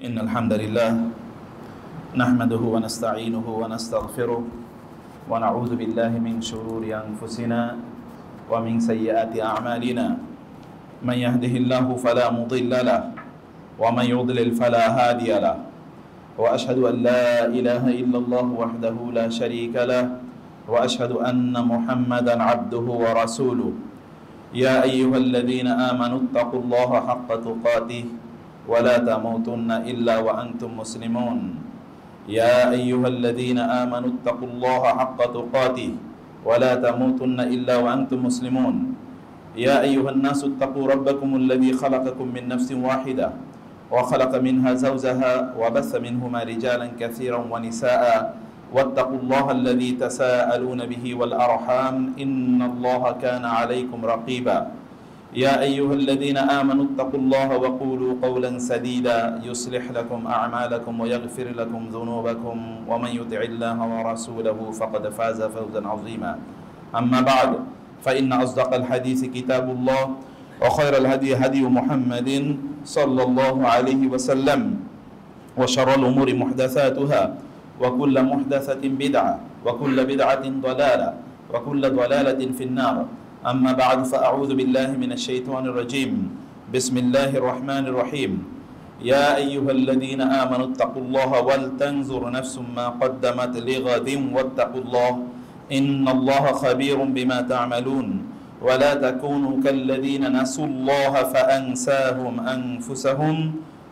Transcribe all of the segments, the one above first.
إن الحمد لله نحمده ونستعينه ونستغفره ونعوذ بالله من شرور أنفسنا ومن سيئات أعمالنا من يهده الله فلا مضل له ومن يضلل فلا هادي له وأشهد أن لا إله إلا الله وحده لا شريك له وأشهد أن محمدا عبده ورسوله يا أيها الذين آمنوا اتقوا الله حق تقاته ولا تموتن إلا وأنتم مسلمون يا أيها الذين آمنوا اتقوا الله حق تقاته ولا تموتن إلا وأنتم مسلمون يا أيها الناس اتقوا ربكم الذي خلقكم من نفس واحدة وخلق منها زوجها وبث منهما رجالا كثيرا ونساء واتقوا الله الذي تساءلون به والأرحام إن الله كان عليكم رقيبا يا أيها الذين آمنوا اتقوا الله وقولوا قولا سديدا يصلح لكم أعمالكم ويغفر لكم ذنوبكم ومن يطع الله ورسوله فقد فاز فوزا عظيما أما بعد فإن أصدق الحديث كتاب الله وخير الهدي هدي محمد صلى الله عليه وسلم وشر الأمور محدثاتها وكل محدثة بدعة وكل بدعة ضلالة وكل ضلالة في النار أما بعد فأعوذ بالله من الشيطان الرجيم بسم الله الرحمن الرحيم يا أيها الذين آمنوا اتقوا الله ولتنظر نفس ما قدمت لغد واتقوا الله إن الله خبير بما تعملون ولا تكونوا كالذين نسوا الله فأنساهم أنفسهم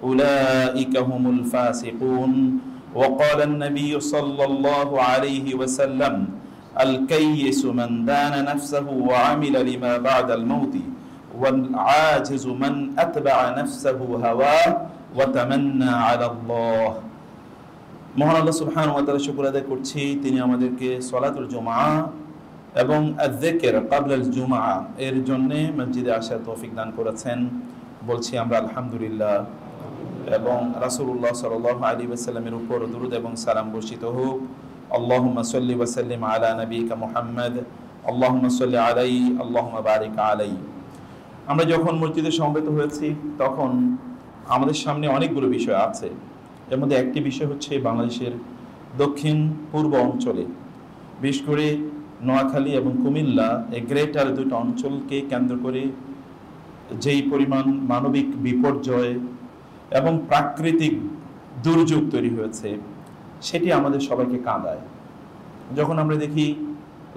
أولئك هم الفاسقون وقال النبي صلى الله عليه وسلم الكيس من دان نفسه وعمل لما بعد الموت والعاجز من أتبع نفسه هواه وتمنى على الله মহান আল্লাহ সুবহানাহু ওয়া তাআলা শুকর আদায় করছি তিনি আমাদেরকে সালাতুল জুমআ এবং আয-যিকর ক্বাবলাল জুমআ এর জন্য মসজিদে আসার তৌফিক দান করেছেন বলছি আমরা আলহামদুলিল্লাহ এবং রাসূলুল্লাহ সাল্লাল্লাহু আলাইহি ওয়াসাল্লামের উপর দরুদ এবং সালাম বর্ষিত হোক আল্লাহুম্মা সাল্লি ওয়া সাল্লিম আলা নবিয়িকা মুহাম্মদ আল্লাহুম্মা সাল্লি আলাইহি আল্লাহুম্মা বারিক আলাইহি। আমরা যখন মসজিদে সমবেত হয়েছি তখন আমাদের সামনে অনেকগুলো বিষয় আছে। এর মধ্যে একটি বিষয় হচ্ছে বাংলাদেশের দক্ষিণ পূর্ব অঞ্চলে বিশেষ করে নোয়াখালী এবং কুমিল্লা এই গ্রেটার দুটো অঞ্চলকে কেন্দ্র করে যেই পরিমাণ মানবিক বিপর্যয় এবং প্রাকৃতিক দুর্যোগ তৈরি হয়েছে সেটি আমাদের সবাইকে কাঁদায়। যখন আমরা দেখি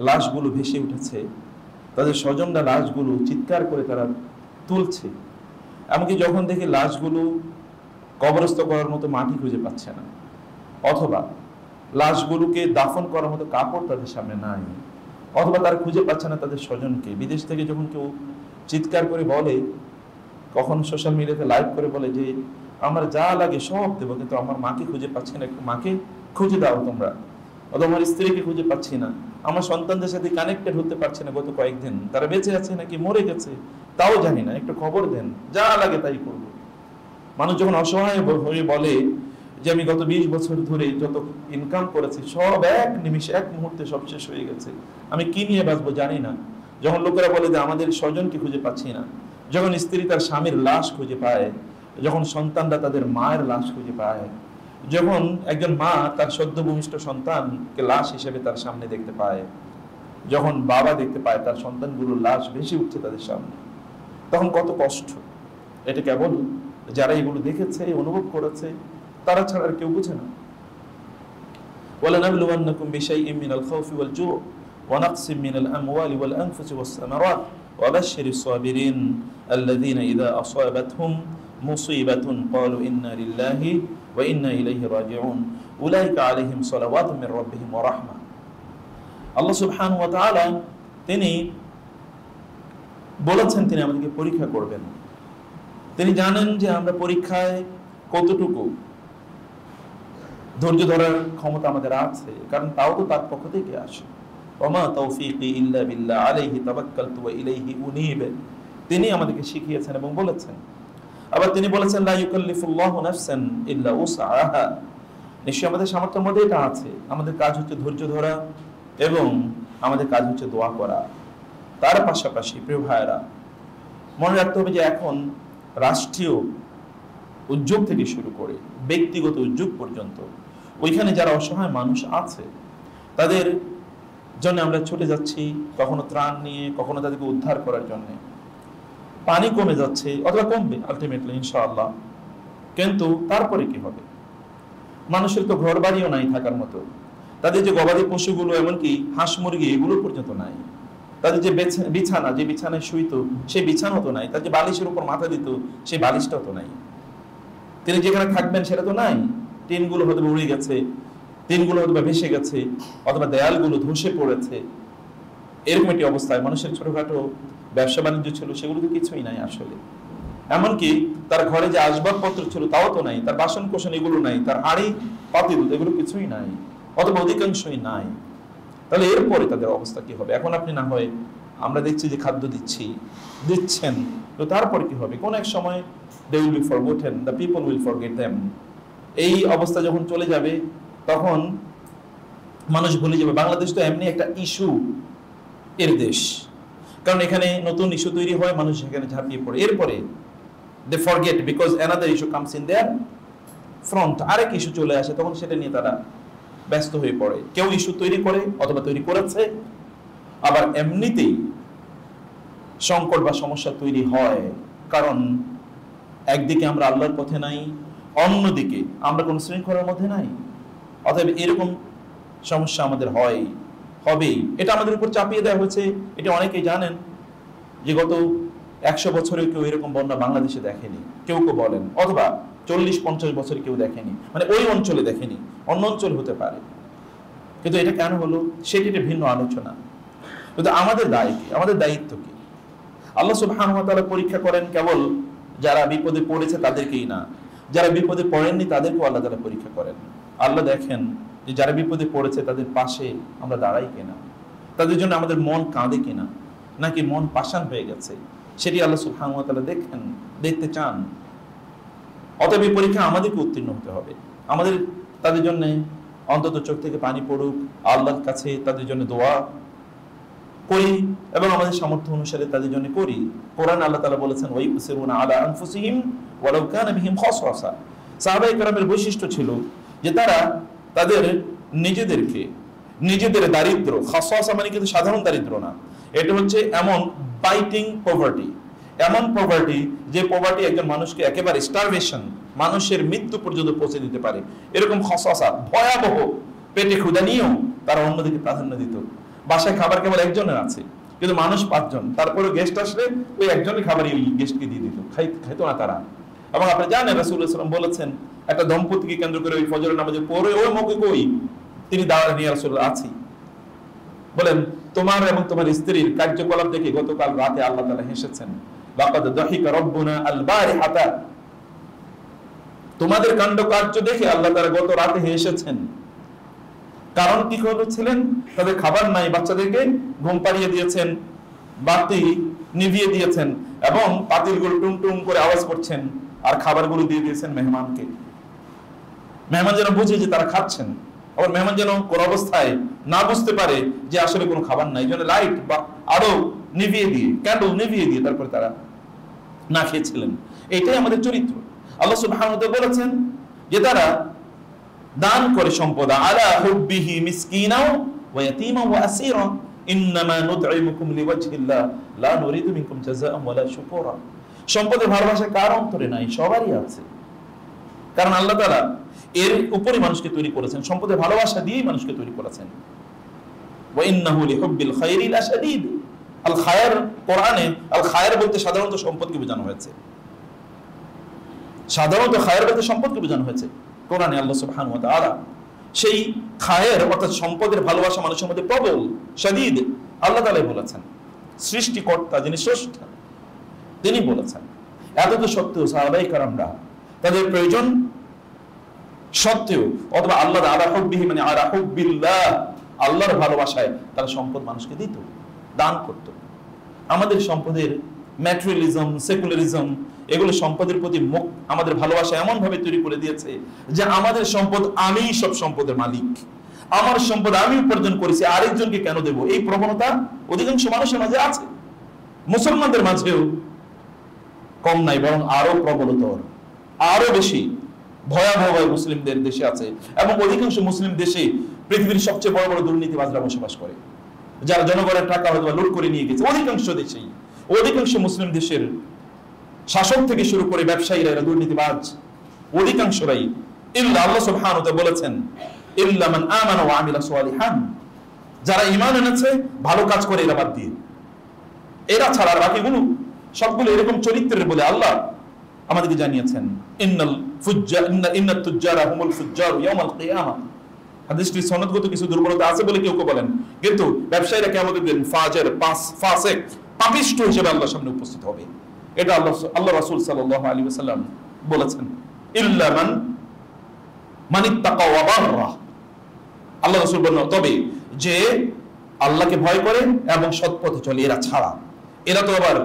লাশগুলো ভেসে উঠেছে, তাদের স্বজনরা লাশগুলো চিৎকার করে তারা তুলছে, এমনকি যখন দেখি লাশগুলো কবরস্থ করার মতো মাটি খুঁজে পাচ্ছে না, অথবা লাশগুলোকে দাফন করার মতো কাপড় তাদের সামনে নাই, অথবা তারা খুঁজে পাচ্ছে না তাদের স্বজনকে। বিদেশ থেকে যখন কেউ চিৎকার করে বলে, কখন সোশ্যাল মিডিয়াতে লাইভ করে বলে যে আমার যা লাগে সব দেবো, কিন্তু আমার মাকে খুঁজে পাচ্ছি না, একটু মাকে খুঁজে দাও তোমরা, অথবা আমার স্ত্রীকে খুঁজে পাচ্ছি না, আমার সন্তানদের সাথে কানেক্টেড হতে পারছি না গত কয়েকদিন, তারা বেঁচে আছে নাকি মরে গেছে তাও জানি না, একটু খবর দেন, যা লাগে তাই করবো। মানুষ যখন অসহায় হয়ে বলে যে আমি গত 20 বছর ধরে যত ইনকাম করেছি সব এক নিমিষে এক মুহূর্তে সব শেষ হয়ে গেছে, আমি কি নিয়ে বাঁচবো জানি না, যখন লোকেরা বলে যে আমাদের স্বজনকে খুঁজে পাচ্ছি না, যখন স্ত্রী তার স্বামীর লাশ খুঁজে পায়, যখন সন্তানরা তাদের মায়ের লাশ খুঁজে পায়, যখন একজন মা তার সদ্য ভূমিষ্ঠ সন্তানকে লাশ হিসেবে তার সামনে দেখতে পায়, যখন বাবা দেখতে পায় তার সন্তানগুলোর লাশ ভেসে উঠছে তাদের সামনে, তখন কত কষ্ট। এটা কেবল যারা এগুলো দেখেছে অনুভব করেছে তারা ছাড়া আর কেউ বুঝে না। ওয়ালানাবলুওয়ান্নাকুম বিশাইইম মিনাল খাউফি ওয়াল জু' ওয়া নাকসিম মিনাল আমওয়ালি ওয়াল আনফুসি ওয়াস সামারাত ওয়া বাশশিরিস সাবিরিন আল্লাযীনা ইযা আসাবাতহুম মুসিবাতুন ক্বালু ইন্না লিল্লাহি ওয়া ইন্না ইলাইহি রাজিউন উলাইকা আলাইহিম সালাওয়াতুম মির রাব্বিহিম ওয়া রাহমা। আল্লাহ সুবহানাহু ওয়া তাআলা তিনি বলেছেন তিনি আমাদেরকে পরীক্ষা করবেন। তিনি জানেন যে আমরা পরীক্ষায় কতটুকু ধৈর্য ধরার ক্ষমতা আমাদের আছে, কারণ তাও তো তার পক্ষ থেকে আসে। ওমা তাওফীকি ইল্লা বিল্লাহ আলাইহি তাওয়াক্কালতু ওয়া ইলাইহি উনীব। তিনি আমাদেরকে শিখিয়েছেন এবং বলেছেন। আবার তিনি বলেছেন লা ইউকাল্লিফুল্লাহু নাফসান ইল্লা উসআহা। নিশ্চয়ই আমাদের সামর্থ্যের মধ্যে এটা আছে। আমাদের কাজ হচ্ছে ধৈর্য ধরা এবং আমাদের কাজ হচ্ছে দোয়া করা। তার পাশাপাশি প্রিয় ভাইরা, মনে রাখতে হবে যে এখন রাষ্ট্রীয় উদ্যোগ থেকে শুরু করে ব্যক্তিগত উদ্যোগ পর্যন্ত ওইখানে যারা অসহায় মানুষ আছে তাদের জন্য আমরা ছুটে যাচ্ছি, কখনো ত্রাণ নিয়ে, কখনো তাদেরকে উদ্ধার করার জন্য। পানি কমে যাচ্ছে অথবা কমবে আলটিমেটলি ইনশাআল্লাহ, কিন্তু তারপরে কি হবে? মানুষের তো ঘর বাড়িও নাই থাকার মতো, তাদের যে গবাদি পশুগুলো এমনকি হাঁস মুরগি এগুলো পর্যন্ত নাই, তাদের যে বিছানা, যে বিছানায় শুইতো সেই বিছানাও তো নাই, তার যে বালিশের উপর মাথা দিত সেই বালিশটাও তো নাই, তিনি যেখানে থাকবেন সেটা তো নাই, টিনগুলো হয়তো উড়ে গেছে, টিনগুলো হয়তো ভেসে গেছে, অথবা দেয়ালগুলো ধসে পড়েছে। এরকম একটি অবস্থায় মানুষের ছোটখাটো ব্যবসা বাণিজ্য ছিল সেগুলো তো কিছুই নাই আসলে, এমনকি তার ঘরে যে আসবাবপত্র ছিল তাও তো নাই, তার বাসন কোসন এগুলো নাই, তার হাঁড়ি পাতিল এগুলো কিছুই নাই, অথবা অধিকাংশই নাই। তাহলে এরপরে তাদের অবস্থা কি হবে? এখন আপনি না হয় আমরা দেখছি যে খাদ্য দিচ্ছেন, তো তারপরে কি হবে? কোন এক সময় they will be forgotten, the people will forget them। এই অবস্থা যখন চলে যাবে তখন মানুষ ভুলে যাবে। বাংলাদেশ তো এমনি একটা ইস্যু এর দেশ, কারণ এখানে নতুন ইস্যু তৈরি হয়, মানুষ এখানে ঝাঁপিয়ে পড়ে, এরপরে they forget because another issue comes in their front, আরেক ইস্যু চলে আসে, তখন সেটা নিয়ে তারা ব্যস্ত হয়ে পড়ে। কেউ ইস্যু তৈরি করে অথবা তৈরি করেছে, আবার এমনিতেই সংকট বা সমস্যা তৈরি হয়, কারণ একদিকে আমরা আল্লাহর পথে নাই, অন্যদিকে আমরা কোন শৃঙ্খলার মধ্যে নাই। অতএব এরকম সমস্যা আমাদের হবেই, এটা আমাদের উপর চাপিয়ে দেওয়া হয়েছে। এটা অনেকেই জানেন যে গত 100 বছরে কেউ এরকম বন্যা বাংলাদেশে দেখেনি, কেউ বলেন, অথবা 40-50 বছরে কেউ দেখেনি, মানে ওই অঞ্চলে দেখেনি, অন্য অঞ্চল হতে পারে। কিন্তু এটা কেন হলো সেটি একটা ভিন্ন আলোচনা। কিন্তু আমাদের দায় কি, আমাদের দায়িত্ব কি? আল্লাহ সুবহানাহু ওয়া তাআলা পরীক্ষা করেন কেবল যারা বিপদে পড়েছে তাদেরকেই না, যারা বিপদে পড়েননি তাদেরকেও আল্লাহ তাআলা পরীক্ষা করেন। আল্লাহ দেখেন যে যারা বিপদে পড়েছে তাদের পাশে আমরা দাঁড়াই কিনা, তাদের জন্য আমাদের মন কাঁদে কিনা, নাকি মন পাষাণ হয়ে গেছে, সেটি আল্লাহ সুবহানাহু ওয়া তাআলা দেখতে চান। অতএব এই পরীক্ষা আমাদেরকে উত্তীর্ণ হতে হবে। আমাদের তাদের জন্য অন্তত চোখ থেকে পানি পড়ুক, আল্লাহর কাছে তাদের জন্য দোয়া করি এবং আমাদের সামর্থ্য অনুসারে তাদের জন্য করি। কোরআন আল্লাহ তাআলা বলেছেন ওয়া ইউসিরুনা আলা আনফুসিহিম ওয়ালাউ কানা বিহিম খাসাসা। সাহাবায়ে কেরামের বৈশিষ্ট্য ছিল যে তারা তাদের নিজেদের দারিদ্র, খাসাসা মানে কিন্তু সাধারণ দারিদ্র না, এটা হচ্ছে এমন বাইটিং পভার্টি, এমন পভার্টি যে পভার্টি একজন মানুষকে একেবারে স্টারভেশন, মানুষের মৃত্যু পর্যন্ত পৌঁছে দিতে পারে, এরকম খাসাসা ভয়াবহ পেটে ক্ষুধা নিয়েও তারা অন্যদিকে প্রাধান্য দিত। বাসায় খাবার কেবল একজনের আছে, কিন্তু মানুষ 5 জন, তারপরে গেস্ট আসলে ওই একজনের খাবারই ওই গেস্টকে দিয়ে দিত, খাইতো না তারা। এবং আপনি জানেন রাসূলুল্লাহ সাল্লাল্লাহু আলাইহি ওয়াসাল্লাম বলেছেন একটা দম্পতিকে কেন্দ্র করে ওই ফজরের নামাজে পড়ে ওই মৌকে কই তিনি দাঁড়িয়ে রাসূলুল্লাহ আছি বলেন তোমার এবং তোমার স্ত্রীর কার্যকলাপ দেখে গতকাল রাতে আল্লাহ তাআলা হেসেছেন। লাকাদ দাহিকা রাব্বুনা আল বারিহাতা, তোমাদের কাণ্ড কার্য দেখে আল্লাহ তাআলা গত রাতে হেসেছেন। কারণ কি করেছিলেন? তাদের খাবার নাই, বাচ্চাদেরকে ঘুম পাড়িয়ে দিয়েছেন, বাতি নিভিয়ে দিয়েছেন এবং পাতিলগুলো টুংটুং করে আওয়াজ করছেন, আর খাবারগুলো দিয়ে দিয়েছেন মেহমানকে। মেহমান যেন বুঝে যে তারা খাচ্ছেন, আবার মেহমান যেন কোন অবস্থায় না বুঝতে পারে যে আসলে কোনো খাবার নাই, যেন লাইট বা আলো নিভিয়ে দিয়ে, ক্যান্ডেল নিভিয়ে দিয়ে তারপরে তারা না খেয়েছিলেন। এটাই আমাদের চরিত্র। আল্লাহ সুবহানাহু ওয়া তাআলা বলেছেন যে তারা দান করে সম্পদ, আলা হুব্বিহি মিসকিনাও ওয়া ইয়াতীমা ওয়া আসীরা ইন্নামা নুতঈমুকুম লিওয়াজহিল্লাহ লা নুরিদু মিনকুম জাযাআন ওয়ালা শুকুরা। সম্পদের ভালোবাসা কার অন্তরে নাই? সবারই আছে, কারণ আল্লাহ তাআলা এর উপরে মানুষকে তৈরি করেছেন, সম্পদের ভালোবাসা দিয়েই মানুষকে তৈরি করেছেন। ওয়া ইন্নাহু লিহুব্বিল খায়রি লাশাদীদ। আল খায়র, কোরআনে আল খায়র বলতে সাধারণত সম্পদকে বোঝানো হয়েছে, সাধারণত খায়র বলতে সম্পদকে বোঝানো হয়েছে কোরআনে। আল্লাহ সুবহানাহু ওয়া তাআলা সেই খায়ের অর্থাৎ সম্পদের ভালোবাসা মানুষের মধ্যে প্রবল, শাদীদ আল্লাহ তাআলাই বলেছেন। সৃষ্টিকর্তা যিনি স্রষ্টা তিনি বলেছেন। এত তো সত্ত্বেও সাহাবায়ে কেরামরা তাদের প্রয়োজন সত্ত্বেও অথবা আল্লাহ আলা হুব্বিহি মানে আলা হুব্বিল্লাহ, আল্লাহর ভালোবাসায় তারা সম্পদ মানুষকে দিত, দান করত। আমাদের সম্পদের ম্যাটেরিয়ালিজম, সেকুলারিজম এগুলো সম্পদের প্রতি মুখ আমাদের ভালোবাসা এমন ভাবে তৈরি করে দিয়েছে যে আমাদের সম্পদ আমিই সব সম্পদের মালিক, আমার সম্পদ আমি উপার্জন করেছি, আরেকজনকে কেন দেব, এই প্রবণতা অধিকাংশ মানুষের মাঝে আছে। মুসলমানদের মাঝেও কম নাই, বরং আরো প্রবলতর। আরো বেশি ভয়াবহ মুসলিমদের দেশে আছে, এবং অধিকাংশ মুসলিম দেশে পৃথিবীর সবচেয়ে বড় বড় দুর্নীতিবাজরা বসবাস করে, যারা জনগণের টাকা হয়তো লুট করে নিয়ে গেছে। অধিকাংশ দেশেই, অধিকাংশ মুসলিম দেশের শাসক থেকে শুরু করে ব্যবসায়ীরা এরা দুর্নীতিবাজ, অধিকাংশরাই। ইল্লা আল্লাহ সুবহানাহু ওয়া তাআলা বলেছেন, ইল্লা মান আমানা ওয়া আমিলা সালিহান, যারা ঈমান এনেছে ভালো কাজ করে এরা বাদ দিয়ে, এরা ছাড়া বাকিগুলো সবগুলো এরকম চরিত্রের বলে আল্লাহ আমাদেরকে জানিয়েছেন। ইন্নাত তুজ্জারা হুমুল ফুজ্জারু ইয়াউমাল কিয়ামাহ। হাদিসটির সনদগত কিছু দুর্বলতা আছে বলে কেউ কেউ বলেন, কিন্তু ব্যবসায়ীরা কিয়ামতের দিন ফাজের, ফাসিক, পাপিষ্ঠ হিসেবে আল্লাহর সামনে উপস্থিত হবে। এটা আল্লাহ রাসূল সাল্লাল্লাহু আলাইহি ওয়াসাল্লাম বলেছেন, ইল্লা মান ইত্তাকা ওয়া বাররা। আল্লাহ রাসূল বলেন, তবে যে আল্লাহকে ভয় করে এবং সৎ পথে চলে, এরা ছাড়া। এরা তো আবার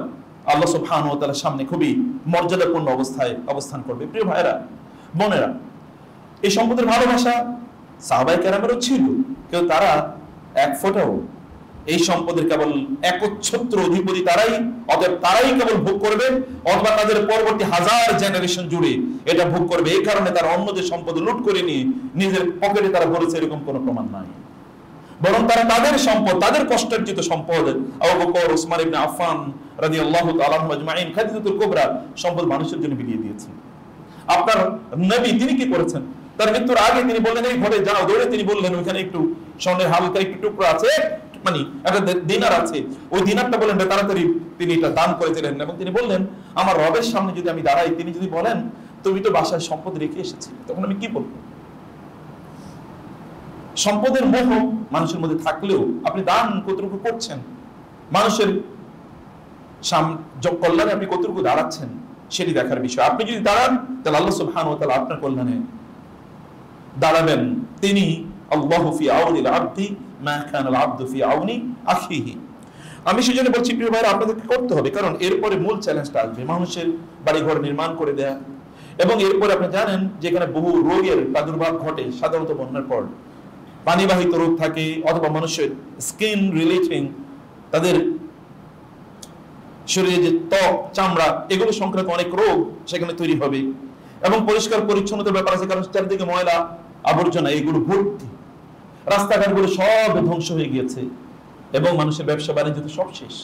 আল্লাহ সুবহানাহু ওয়া তাআলার সামনে খুবই মর্যাদাপূর্ণ অবস্থায় অবস্থান করবে। প্রিয় ভাইরা, বোনেরা, এই সম্পদের ভালোবাসা সাহাবায়ে কেরামেরও ছিল, কিন্তু তারা এক ফোঁটাও এই সম্পদের কেবল একচ্ছত্র অধিপতি তারাই, অতএব তারাই কেবল ভোগ করবে, অথবা তাদের পরবর্তী হাজার জেনারেশন জুড়ে এটা ভোগ করবে। এই কারণে তারা অন্যদের সম্পদ লুট করে নিয়ে নিজের পকেটে তারা ভরেছে, এরকম কোনো প্রমাণ নাই। বরং তারা তাদের সম্পদ, তাদের কষ্টার্জিত সম্পদ, আবু বকর, উসমান ইবনে আফফান রাদিয়াল্লাহু তাআলা আনহুম আজমাইন, খাদিজাতুল কুবরা, সম্পদ মানুষের জন্য বিলিয়ে দিয়েছেন। আপনার নবী তিনি কি করেছেন? তার মৃত্যুর আগে তিনি বললেন, এই ঘরে যাও, দৌড়ে তিনি বললেন, ওইখানে একটু স্বর্ণের হালকা একটু টুকরো আছে, মানে একটা দিনার আছে, ওই দিনারটা বলেন তাড়াতাড়ি তিনি এটা দান করে দিলেন। এবং তিনি বললেন, আমার রবের সামনে যদি আমি দাঁড়াই, তিনি যদি বলেন তুমি তো বাসায় সম্পদ রেখে এসেছি, তখন আমি কি বলবো? সম্পদের মোহ মানুষের মধ্যে থাকলেও আপনি দান কতটুকু করছেন, মানুষের কল্যাণে আপনি কতটুকু দাঁড়াচ্ছেন, সেটি দেখার বিষয়। আপনি যদি দাঁড়ান, তাহলে আল্লাহ সুবহানাহু ওয়া তাআলা আপনার কল্যাণে দাঁড়াবেন। তিনি আল্লাহু ফি আউনিল আবদি মা কানাল আবদু ফি আউনি আখিহি। আমি সেজন্য বলছি প্রিয় ভাইরা, আপনাদেরকে করতে হবে, কারণ এরপরে মূল চ্যালেঞ্জটা আসবে, মানুষের বাড়িঘর নির্মাণ করে দেয়া। এবং এরপরে আপনি জানেন যেখানে বহু রোগের প্রাদুর্ভাব ঘটে, সাধারণত বন্যার পর পানিবাহিত রোগ থাকে, অথবা মানুষের স্কিন রিলেটিং, তাদের শরীরে যে ত্বক, চামড়া, এগুলো সংক্রান্ত অনেক রোগ সেখানে তৈরি হবে। এবং পরিষ্কার পরিচ্ছন্নতার ব্যাপার আছে, কারণ চারিদিকে ময়লা আবর্জনা এগুলো ভর্তি, রাস্তাঘাটগুলো সব ধ্বংস হয়ে গিয়েছে, এবং মানুষের ব্যবসা বাণিজ্য তো সব শেষ,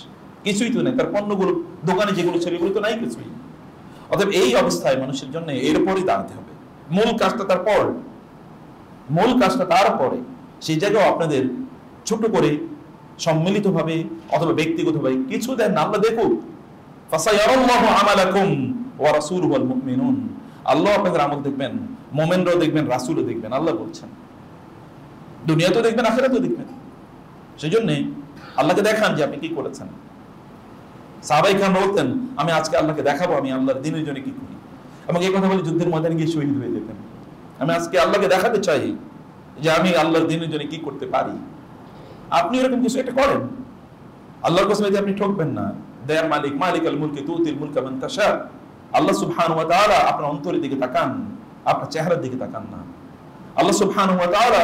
কিছুই তো নেই, তার পণ্যগুলো দোকানে যেগুলো ছিল এগুলো তো নাই কিছুই। অতএব এই অবস্থায় মানুষের জন্য এরপরই দাঁড়াতে হবে। মূল কাজটা তারপরে সেই জায়গায় আপনাদের ছোট করে সম্মিলিতভাবে অথবা ব্যক্তিগতভাবে কিছু দেন না, আল্লাহ দেখুক। ফাসায়ারাল্লাহু আমালাকুম ওয়া রাসূলুহু ওয়াল মুমিনুন। আল্লাহ আপনাদের আমল দেখবেন, মুমিনরাও দেখবেন, রাসূলও দেখবেন। আল্লাহ বলছেন, দুনিয়াতেও দেখবেন, আখিরাতেও দেখবেন। সেজন্য আল্লাহকে দেখান যে আপনি কি করেছেন। সাহাবায়ে কেরাম বলতেন, আমি আজকে আল্লাহকে দেখাবো আমি আল্লাহর দ্বীনের জন্য কি করি। এবং এই কথা বলে যুদ্ধের ময়দানে গিয়ে শহীদ হয়ে যেতেন। আমি আজকে আল্লাহকে দেখাতে চাই যে আমি আল্লাহর দ্বীনের জন্য কি করতে পারি। আপনি এরকম কিছু একটা করেন, আল্লাহর কসম আপনি ঠকবেন না। দয়ার মালিক, মালিকাল মুলকি তুতিল মুলকা মান তাশা। আল্লাহ সুবহানাহু ওয়া তাআলা আপনার অন্তরের দিকে তাকান, আপনার চেহারার দিকে তাকান না। আল্লাহ সুবহানাহু ওয়া তাআলা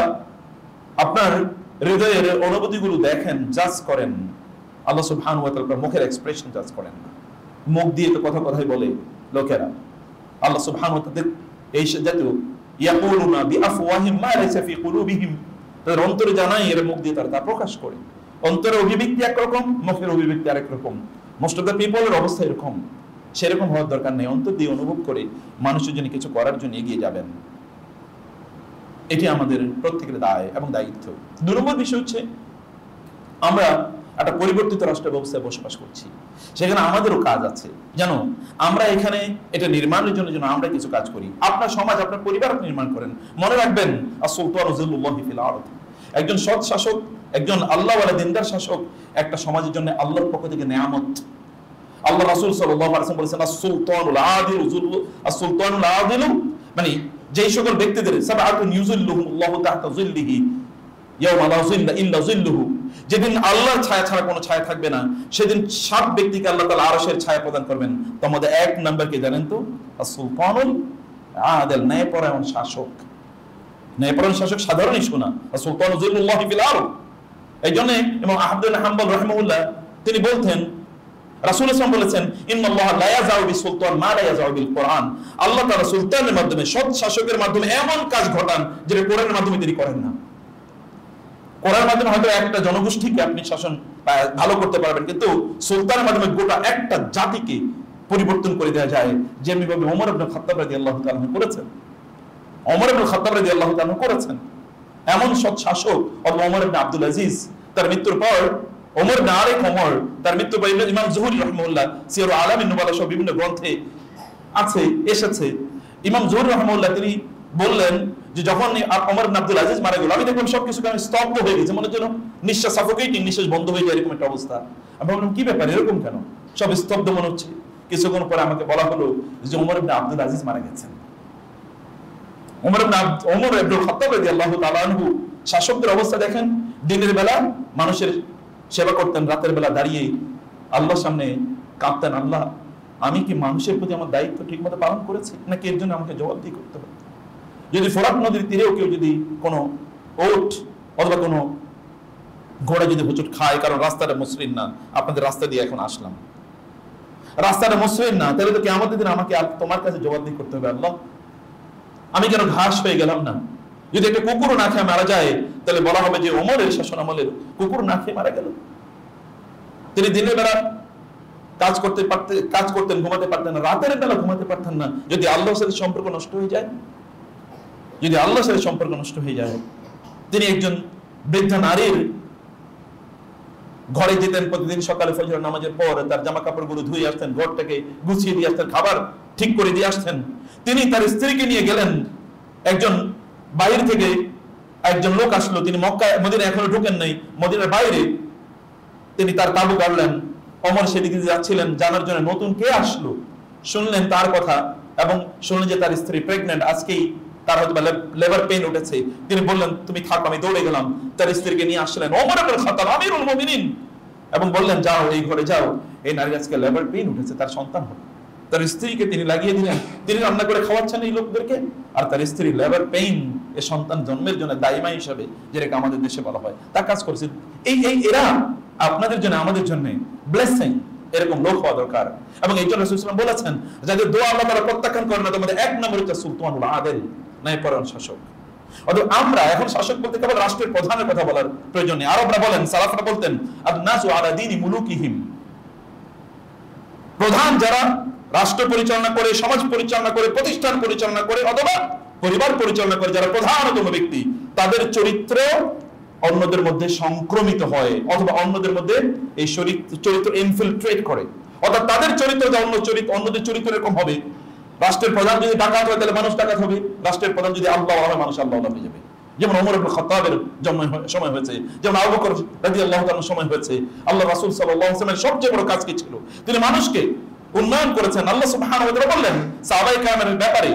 আপনার হৃদয়ের অনুভূতিগুলো দেখেন, জাজ করেন। আল্লাহ সুবহানাহু ওয়া তাআলা মুখের এক্সপ্রেশন জাজ করেন না। মুখ দিয়ে তো কথাই বলে লোকেরা। আল্লাহ সুবহানাহু ওয়া তাআলা এই জাতীয় ইয়াকুলুনা বিআফওয়াহিম মা লাইসা ফি কুলুবিহিম, তাদের অন্তরে জানাই, এর মুখ দিয়ে তারা তা প্রকাশ করে। অন্তরের অভিব্যক্তি একরকম, মুখের অভিব্যক্তি আরেক রকম। মোস্ট অফ দ্য পিপলের অবস্থা এরকম। সেরকম হওয়ার দরকার নেই। অন্তর দিয়ে অনুভব করে মানুষের জন্য কিছু করার জন্য এগিয়ে যাবেন, এটি আমাদের প্রত্যেকের দায় এবং দায়িত্ব। ২ নম্বর বিষয় হচ্ছে, আমরা একটা পরিবর্তিত রাষ্ট্র ব্যবস্থায় বসবাস করছি, সেখানে আমাদেরও কাজ আছে। জানো, আমরা এখানে এটা নির্মাণের জন্য আমরা কিছু কাজ করি। আপনার সমাজ, আপনার পরিবার আপনি নির্মাণ করেন। মনে রাখবেন, আসুলতানু জিল্লুল্লাহি ফিল আরদ। একজন সৎ শাসক, একজন আল্লাহওয়ালা দিনদার শাসক একটা সমাজের জন্য আল্লাহর পক্ষ থেকে নেয়ামত। আল্লাহ রাসূল সাল্লাল্লাহু আলাইহি ওয়াসাল্লাম বলেছেন, আসুলতানুল আদিলু যুল্লু, আসুলতানুল আদিলু, মানে যেই সকল ব্যক্তিদের সাবআতুন ইউযিল্লুহুমুল্লাহু তাহতা যিল্লিহি ইয়াওমা লা যিল্লা ইল্লা যিল্লুহু, যেদিন আল্লাহর ছায়া ছাড়া কোনো ছায়া থাকবে না, সেদিন ৭ ব্যক্তিকে আল্লাহ তাআলা আরশের ছায়া প্রদান করবেন। তোমাদের ১ নাম্বার কে জানেন তো? আসুলতানুল আদিল, ন্যায়পরায়ণ শাসক। ন্যায়পরায়ণ শাসক সাধারণ ইস্যু না। আসুলতানু যিল্লুল্লাহি ফিল আরদ। এই জন্য ইমাম আহমদ বিন হাম্বল রাহিমাহুল্লাহ তিনি বলতেন, রাসূল সাল্লাল্লাহু আলাইহি ওয়াসাল্লাম বলেছেন, ইন্নাল্লাহা লা ইয়াযাউ বিসুলতান মা লা ইয়াযাউ বিল কুরআন। আল্লাহ তাআলা সুলতানের মাধ্যমে, সৎ শাসকের মাধ্যমে এমন কাজ ঘটান যেটা কোরআনের মাধ্যমে তিনি করেন না। কোরআনের মাধ্যমে হয়তো একটা জনগোষ্ঠীকে আপনি শাসন ভালো করতে পারবেন, কিন্তু সুলতানের মাধ্যমে গোটা একটা জাতিকে পরিবর্তন করে দেওয়া যায়, যেমনি ভাবে ওমর ইবনে খাত্তাব রাদিয়াল্লাহু তাআলা করেছেন। ওমর ইবনে খাত্তাব রাদিয়াল্লাহু তাআলা করেছেন। এমন সৎ শাসক অথবা ওমর ইবনে আব্দুল আজিজ, তার মৃত্যুর পর ওমর না আরেক ওমর, তার মৃত্যুর পর ইমাম জুহরি রাহিমাহুল্লাহ সিয়ার আলামিন নুবালা সহ বিভিন্ন গ্রন্থে এসেছে। ইমাম জুহরি রাহিমাহুল্লাহ তিনি বললেন যে যখন ওমর ইবনে আব্দুল আজিজ মারা গেল, আমি দেখলাম সবকিছু কেন স্তব্ধ হয়ে গেছে, মনে হলো নিঃশ্বাস সাফোকেটিং, নিঃশ্বাস বন্ধ হয়ে যায়, এরকম একটা অবস্থা। আমি ভাবলাম কি ব্যাপার, এরকম কেন, সব স্তব্ধ মনে হচ্ছে। কিছুক্ষণ পরে আমাকে বলা হলো যে ওমর ইবনে আব্দুল আজিজ মারা গেছেন। ওমর ইবনে খাত্তাব রাদিয়াল্লাহু তাআলা আনহু শাসকদের অবস্থা দেখেন, দিনের বেলা মানুষের সেবা করতেন, রাতের বেলা দাঁড়িয়ে আল্লাহর সামনে কাঁদতেন, আল্লাহ আমি কি মানুষের প্রতি আমার দায়িত্ব ঠিকমতো পালন করেছি নাকি এর জন্য আমাকে জবাবদিহি করতে হবে। যদি ফোরাত নদীর তীরেও কেউ যদি কোনো ওট অথবা কোনো ঘোড়া যদি হোঁচট খায়, কারণ রাস্তাটা মসৃণ না, আপনাদের রাস্তা দিয়ে এখন আসলাম, রাস্তাটা মসৃণ না, তাহলে তো কিয়ামতের দিন আমাকে তোমার কাছে জবাবদিহি করতে হবে, আল্লাহ আমি কেন ঘাস হয়ে গেলাম না। যদি একটা কুকুর না খেয়ে মারা যায়, তাহলে বলা হবে যে ওমরের শাসন আমলের কুকুর না খেয়ে মারা গেল। তিনি দিনের বেলা কাজ করতেন, ঘুমাতে পারতেন না, রাতের বেলা ঘুমাতে পারতেন না। যদি আল্লাহর সাথে সম্পর্ক নষ্ট হয়ে যায়, তিনি একজন বৃদ্ধা নারীর ঘরে যেতেন, প্রতিদিন সকালে ফজর নামাজের পর তার জামা কাপড়গুলো ধুয়ে আসতেন, ঘরটাকে গুছিয়ে দিয়ে আসতেন, খাবার ঠিক করে দিয়ে আসতেন। তিনি তার স্ত্রীকে নিয়ে গেলেন, একজন বাইরে থেকে একজন লোক আসলো, তিনি মদিনা এখনো ঢুকেন নাই, মদিনার বাইরে তিনি তার তাবু গাড়লেন। ওমর সেদিকে যাচ্ছিলেন জানার জন্য নতুন কে আসলো, শুনলেন তার কথা এবং শুনলেন যে তার স্ত্রী প্রেগন্যান্ট, আজকেই তার হয়তো লেবার পেইন উঠেছে। তিনি বললেন তুমি থাকো, আমি দৌড়ে গেলাম, তার স্ত্রীকে নিয়ে আসলেন ওমর ইবনে খাত্তাব আমিরুল মুমিনিন এবং বললেন যাও এই ঘরে যাও, এই নারী আজকে লেবার পেইন উঠেছে, তার সন্তান হবে। তার স্ত্রীকে তিনি লাগিয়ে দিলেন, তিনি রান্না করে খাওয়াচ্ছেন এই লোকদেরকে, আর তার স্ত্রী লেবার পেইন এ সন্তান জন্মের জন্য দায়মা হিসাবে, যেটাকে আমাদের দেশে বলা হয়, তার কাজ করেছে। এরা আপনাদের জন্য আমাদের জন্য ব্লেসিং, এরকম লোক হওয়া দরকার। এবং এই জন্য রাসূল সাল্লাল্লাহু আলাইহি ওয়াসাল্লাম বলেছেন যাদের দোয়া আল্লাহ তাআলা প্রত্যাখ্যান করেন না, তোমাদের এক নম্বর হচ্ছে সুলতানুল আদিল, ন্যায়পরায়ণ শাসক। অতএব আমরা এখন শাসক বলতে কেবল রাষ্ট্রের প্রধানের কথা বলার প্রয়োজন নেই। আরবরা বলেন, সালাফরা বলতেন আন-নাসু আলা দীনি মুলুকিহিম, প্রধান যারা রাষ্ট্র পরিচালনা করে, সমাজ পরিচালনা করে, প্রতিষ্ঠান পরিচালনা করে অথবা পরিবার পরিচালনা করে, যারা প্রধানতম ব্যক্তি, তাদের চরিত্র অন্যদের মধ্যে সংক্রমিত হয় অথবা অন্যদের মধ্যে এই চরিত্র ইনফিলট্রেট করে, অর্থাৎ তাদের চরিত্র যা অন্যদের চরিত্র এরকম হবে। রাষ্ট্রের প্রধান যদি ডাকাত হয় তাহলে মানুষ ডাকাত হবে, রাষ্ট্রের প্রধান যদি আল্লাহ হয় মানুষ আল্লাহ হয়ে যাবে। যেমন ওমর ইবনে খাত্তাবের সময় হয়েছে, যেমন আবু বকর রাদিয়াল্লাহু তাআলার সময় হয়েছে। আল্লাহ রাসূল সাল্লাল্লাহু আলাইহি ওয়াসাল্লামের সবচেয়ে বড় কাজ কি ছিল? তিনি মানুষকে উন্নয়ন করেছেন। আল্লাহ সুবহানাহু ওয়া তাআলা বললেন সাহাবায়ে কেরামের ব্যাপারে,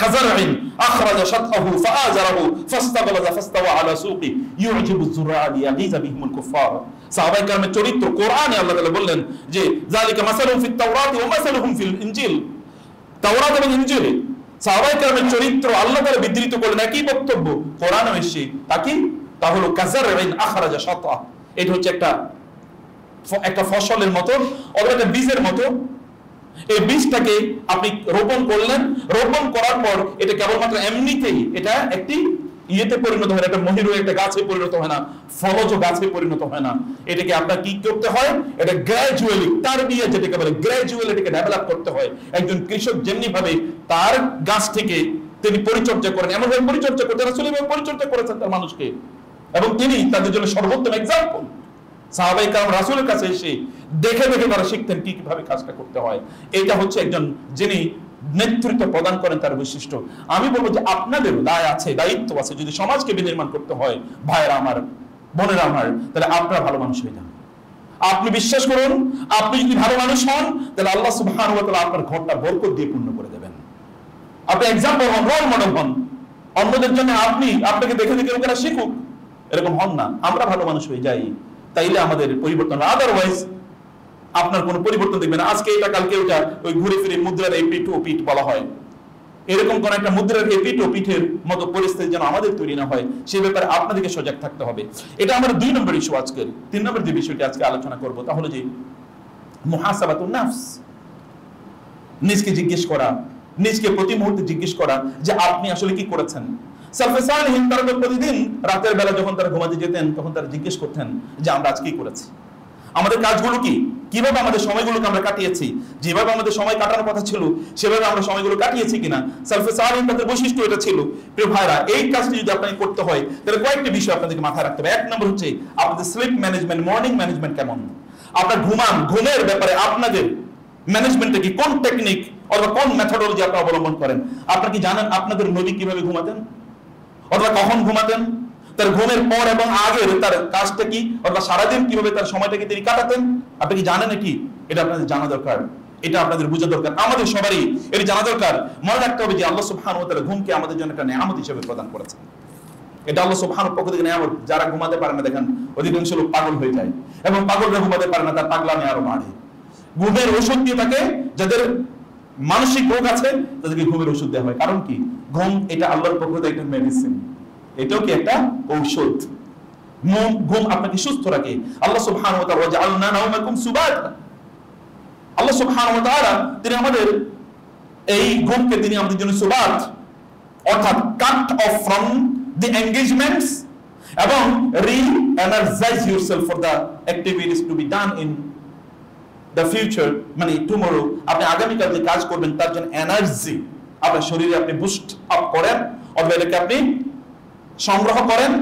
কাযারইন আখরাজা শাতহু ফাআযারাহু ফাস্তাগলাযা ফাস্তাওয়া আলা সুকি ইউজিবু যুরআ লিয়াগীযা বিহিমুল কুফার। সাহাবায়ে কেরামের চরিত্র কোরআনে আল্লাহ তাআলা বললেন যে যালিকা মাসালুহুম ফিত তাওরাতি ওয়া মাসালুহুম ফিল ইনজিল, তাওরাত এবং ইনজিলে সাহাবায়ে কেরামের চরিত্র আল্লাহ তাআলা বিধৃত করলেন, একই বক্তব্য কোরআনে এসেছে। তা হলো কাযারইন আখরাজা শাতহু, এটা হচ্ছে একটা ফসলের মতো অথবা একটা বীজের মতো। এই বীজটাকে আপনি রোপণ করলেন, রোপণ করার পর এটা কেবলমাত্র এমনিতেই এটা একটি ইয়েতে পরিণত হয় না, একটা মহিরু একটা গাছে পরিণত হয় না, ফলজ গাছে পরিণত হয় না। এটাকে আপনার কি করতে হয়? এটা গ্র্যাজুয়ালি তারবিয়া যেটাকে বলে, গ্র্যাজুয়ালি এটাকে ডেভেলপ করতে হয়। একজন কৃষক যেমনি ভাবে তার গাছ থেকে তিনি পরিচর্যা করেন, এমন ভাবে পরিচর্যা করতে রাসূল পরিচর্যা করেছেন তার মানুষকে, এবং তিনি তাদের জন্য সর্বোত্তম এক্সাম্পল। সাহাবায়ে কেরাম রাসূলের কাছে এসে দেখে দেখে তারা শিখতেন কিভাবে কাজটা করতে হয়। এটা হচ্ছে একজন যিনি নেতৃত্ব প্রদান করেন তার বৈশিষ্ট্য। আমি বলবো যে আপনাদেরও দায়িত্ব আছে, যদি সমাজকে বিনির্মাণ করতে হয়, ভাইরা আমার, বোনেরা আমার, তাহলে আপনারা ভালো মানুষ হয়ে যান। আপনি বিশ্বাস করুন, আপনি যদি ভালো মানুষ হন তাহলে আল্লাহ সুবহানাহু ওয়া তাআলা আপনার ঘরটা বরকত দিয়ে পূর্ণ করে দেবেন। আপনি এক্সাম্পল হন, রোল মডেল হন অন্যদের জন্য। আপনাকে দেখে দেখে লোকেরা শিখুক, এরকম হন না। আমরা ভালো মানুষ হয়ে যাই, তাইলে আমাদের পরিবর্তন। আদারওয়াইজ আপনার কোনো পরিবর্তন দেখবেন না। আজকে এটা কালকে ওটা, ওই ঘুরে ফিরে মুদ্রার এই পিঠ ও পিঠ বলা হয়, এরকম কোন একটা মুদ্রার এই পিঠ ও পিঠের মতো পরিস্থিতি যেন আমাদের তৈরি না হয়, সেই ব্যাপারে আপনাদেরকে সজাগ থাকতে হবে। এটা আমার 2 নম্বর ইস্যু। আজকের 3 নম্বর যে বিষয়টি আজকে আলোচনা করব তা হলো যে মুহাসাবাতুন নাফস, নিজকে জিজ্ঞেস করা, নিজকে প্রতি মুহূর্তে জিজ্ঞেস করা যে আপনি আসলে কি করেছেন। সালফে সালেহীন তারা প্রতিদিন রাতের বেলা যখন তারা ঘুমাতে যেতেন তখন তারা জিজ্ঞেস করতেন যে আমরা আজ কি করেছি, আমাদের কাজগুলো কি, কিভাবে আমাদের সময়গুলোকে আমরা কাটিয়েছি, যেভাবে আমাদের সময় কাটানোর কথা ছিল সেভাবে আমরা সময়গুলো কাটিয়েছি কিনা। সালফে সালেহীন তাদের বৈশিষ্ট্য এটা ছিল। প্রিয় ভাইরা, এই কাজটি যদি আপনাকে করতে হয় তাহলে কয়েকটি বিষয় আপনাদেরকে মাথায় রাখতে হবে। এক নম্বর হচ্ছে আপনাদের স্লিপ ম্যানেজমেন্ট, মর্নিং ম্যানেজমেন্ট কেমন, আপনার ঘুমের ব্যাপারে আপনাদের ম্যানেজমেন্টে কি, কোন টেকনিক অথবা কোন মেথডোলজি আপনারা অবলম্বন করেন। আপনারা কি জানেন আপনাদের নবী কিভাবে ঘুমাতেন অথবা কখন ঘুমাতেন, তার ঘুমের পর এবং আগের তার কাজটা কি, অথবা সারাদিন কিভাবে তার সময়টাকে তিনি কাটাতেন, আপনি কি জানেন? এটা আপনাদের জানা দরকার, এটা আপনাদের বোঝা দরকার, আমাদের সবারই এটা জানা দরকার। মনে রাখতে হবে যে আল্লাহ সুবহানাহু ওয়া তাআলা ঘুমকে আমাদের জন্য একটা নিয়ামত হিসেবে প্রদান করেছেন। এটা আল্লাহ সুবহানাহু পক্ষ থেকে নিয়ামত। যারা ঘুমাতে পারে না দেখেন অধিকাংশ লোক পাগল হয়ে যায়, এবং পাগলরা ঘুমাতে পারে না, তার পাগলামি আরো বাড়ে। ঘুমের ওষুধ দিয়ে থাকে, যাদের মানসিক রোগ আছে তাদেরকে ঘুমের ওষুধ দেওয়া হয়। কারণ কি, ঘুম এটা আল্লাহর পক্ষ থেকে একটা মেডিসিন, এটাও কি একটা ঔষধ। ঘুম আপনাকে সুস্থ রাখে। আল্লাহ সুবহানাহু ওয়া তাআলা জাআলনা নাওমাকুম সুবাতা, আল্লাহ সুবহানাহু ওয়া তাআলা তিনি আমাদের এই ঘুমকে তিনি আমাদের জন্য সুবাত অর্থাৎ cut off from the engagements এবং re-energise yourself for the activities to be done in the future, মানে টুমরো। আপনি আগামীকাল যে কাজ করবেন তার জন্য এনার্জি আপনার শরীরে আপনি বুস্ট আপ করেন, অথবা এটাকে আপনি সংগ্রহ করেন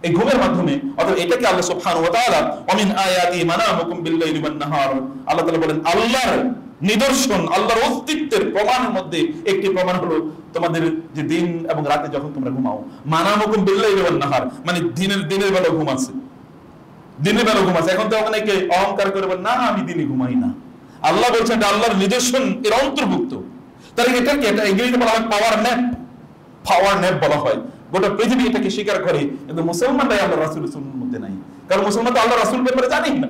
এই ঘুমের মাধ্যমে। অথবা এটাকে আল্লাহ সুবহানাহু ওয়া তাআলা ওমিন আয়াতি মানামুকুম বিল-লাইলি ওয়ান-নাহার, আল্লাহ তাআলা বলেন আল্লাহর নিদর্শন, আল্লাহর অস্তিত্বের প্রমাণের মধ্যে একটি প্রমাণ হলো তোমাদের যে দিন এবং রাতে যখন তোমরা ঘুমাও। মানামুকুম বিল-লাইলি ওয়ান-নাহার মানে দিনের বেলা ঘুম আছে, দিনের বেলা ঘুম আছে। এখন তো অনেকে অহংকার করে বলেন না আমি দিনে ঘুমাই না। আল্লাহ বলছেন এটা আল্লাহর নিদর্শন এর অন্তর্ভুক্ত। তাহলে এটা কি, এটা ইংরেজিতে বলা হয় পাওয়ার ন্যাপ বলা হয়। গোটা পৃথিবী এটাকে স্বীকার করে, কিন্তু মুসলমানরাই আল্লাহ রাসূলের সুন্নাহর মধ্যে নাই। কারণ মুসলমান তো আল্লাহ রাসূলের ব্যাপারে জানেই না,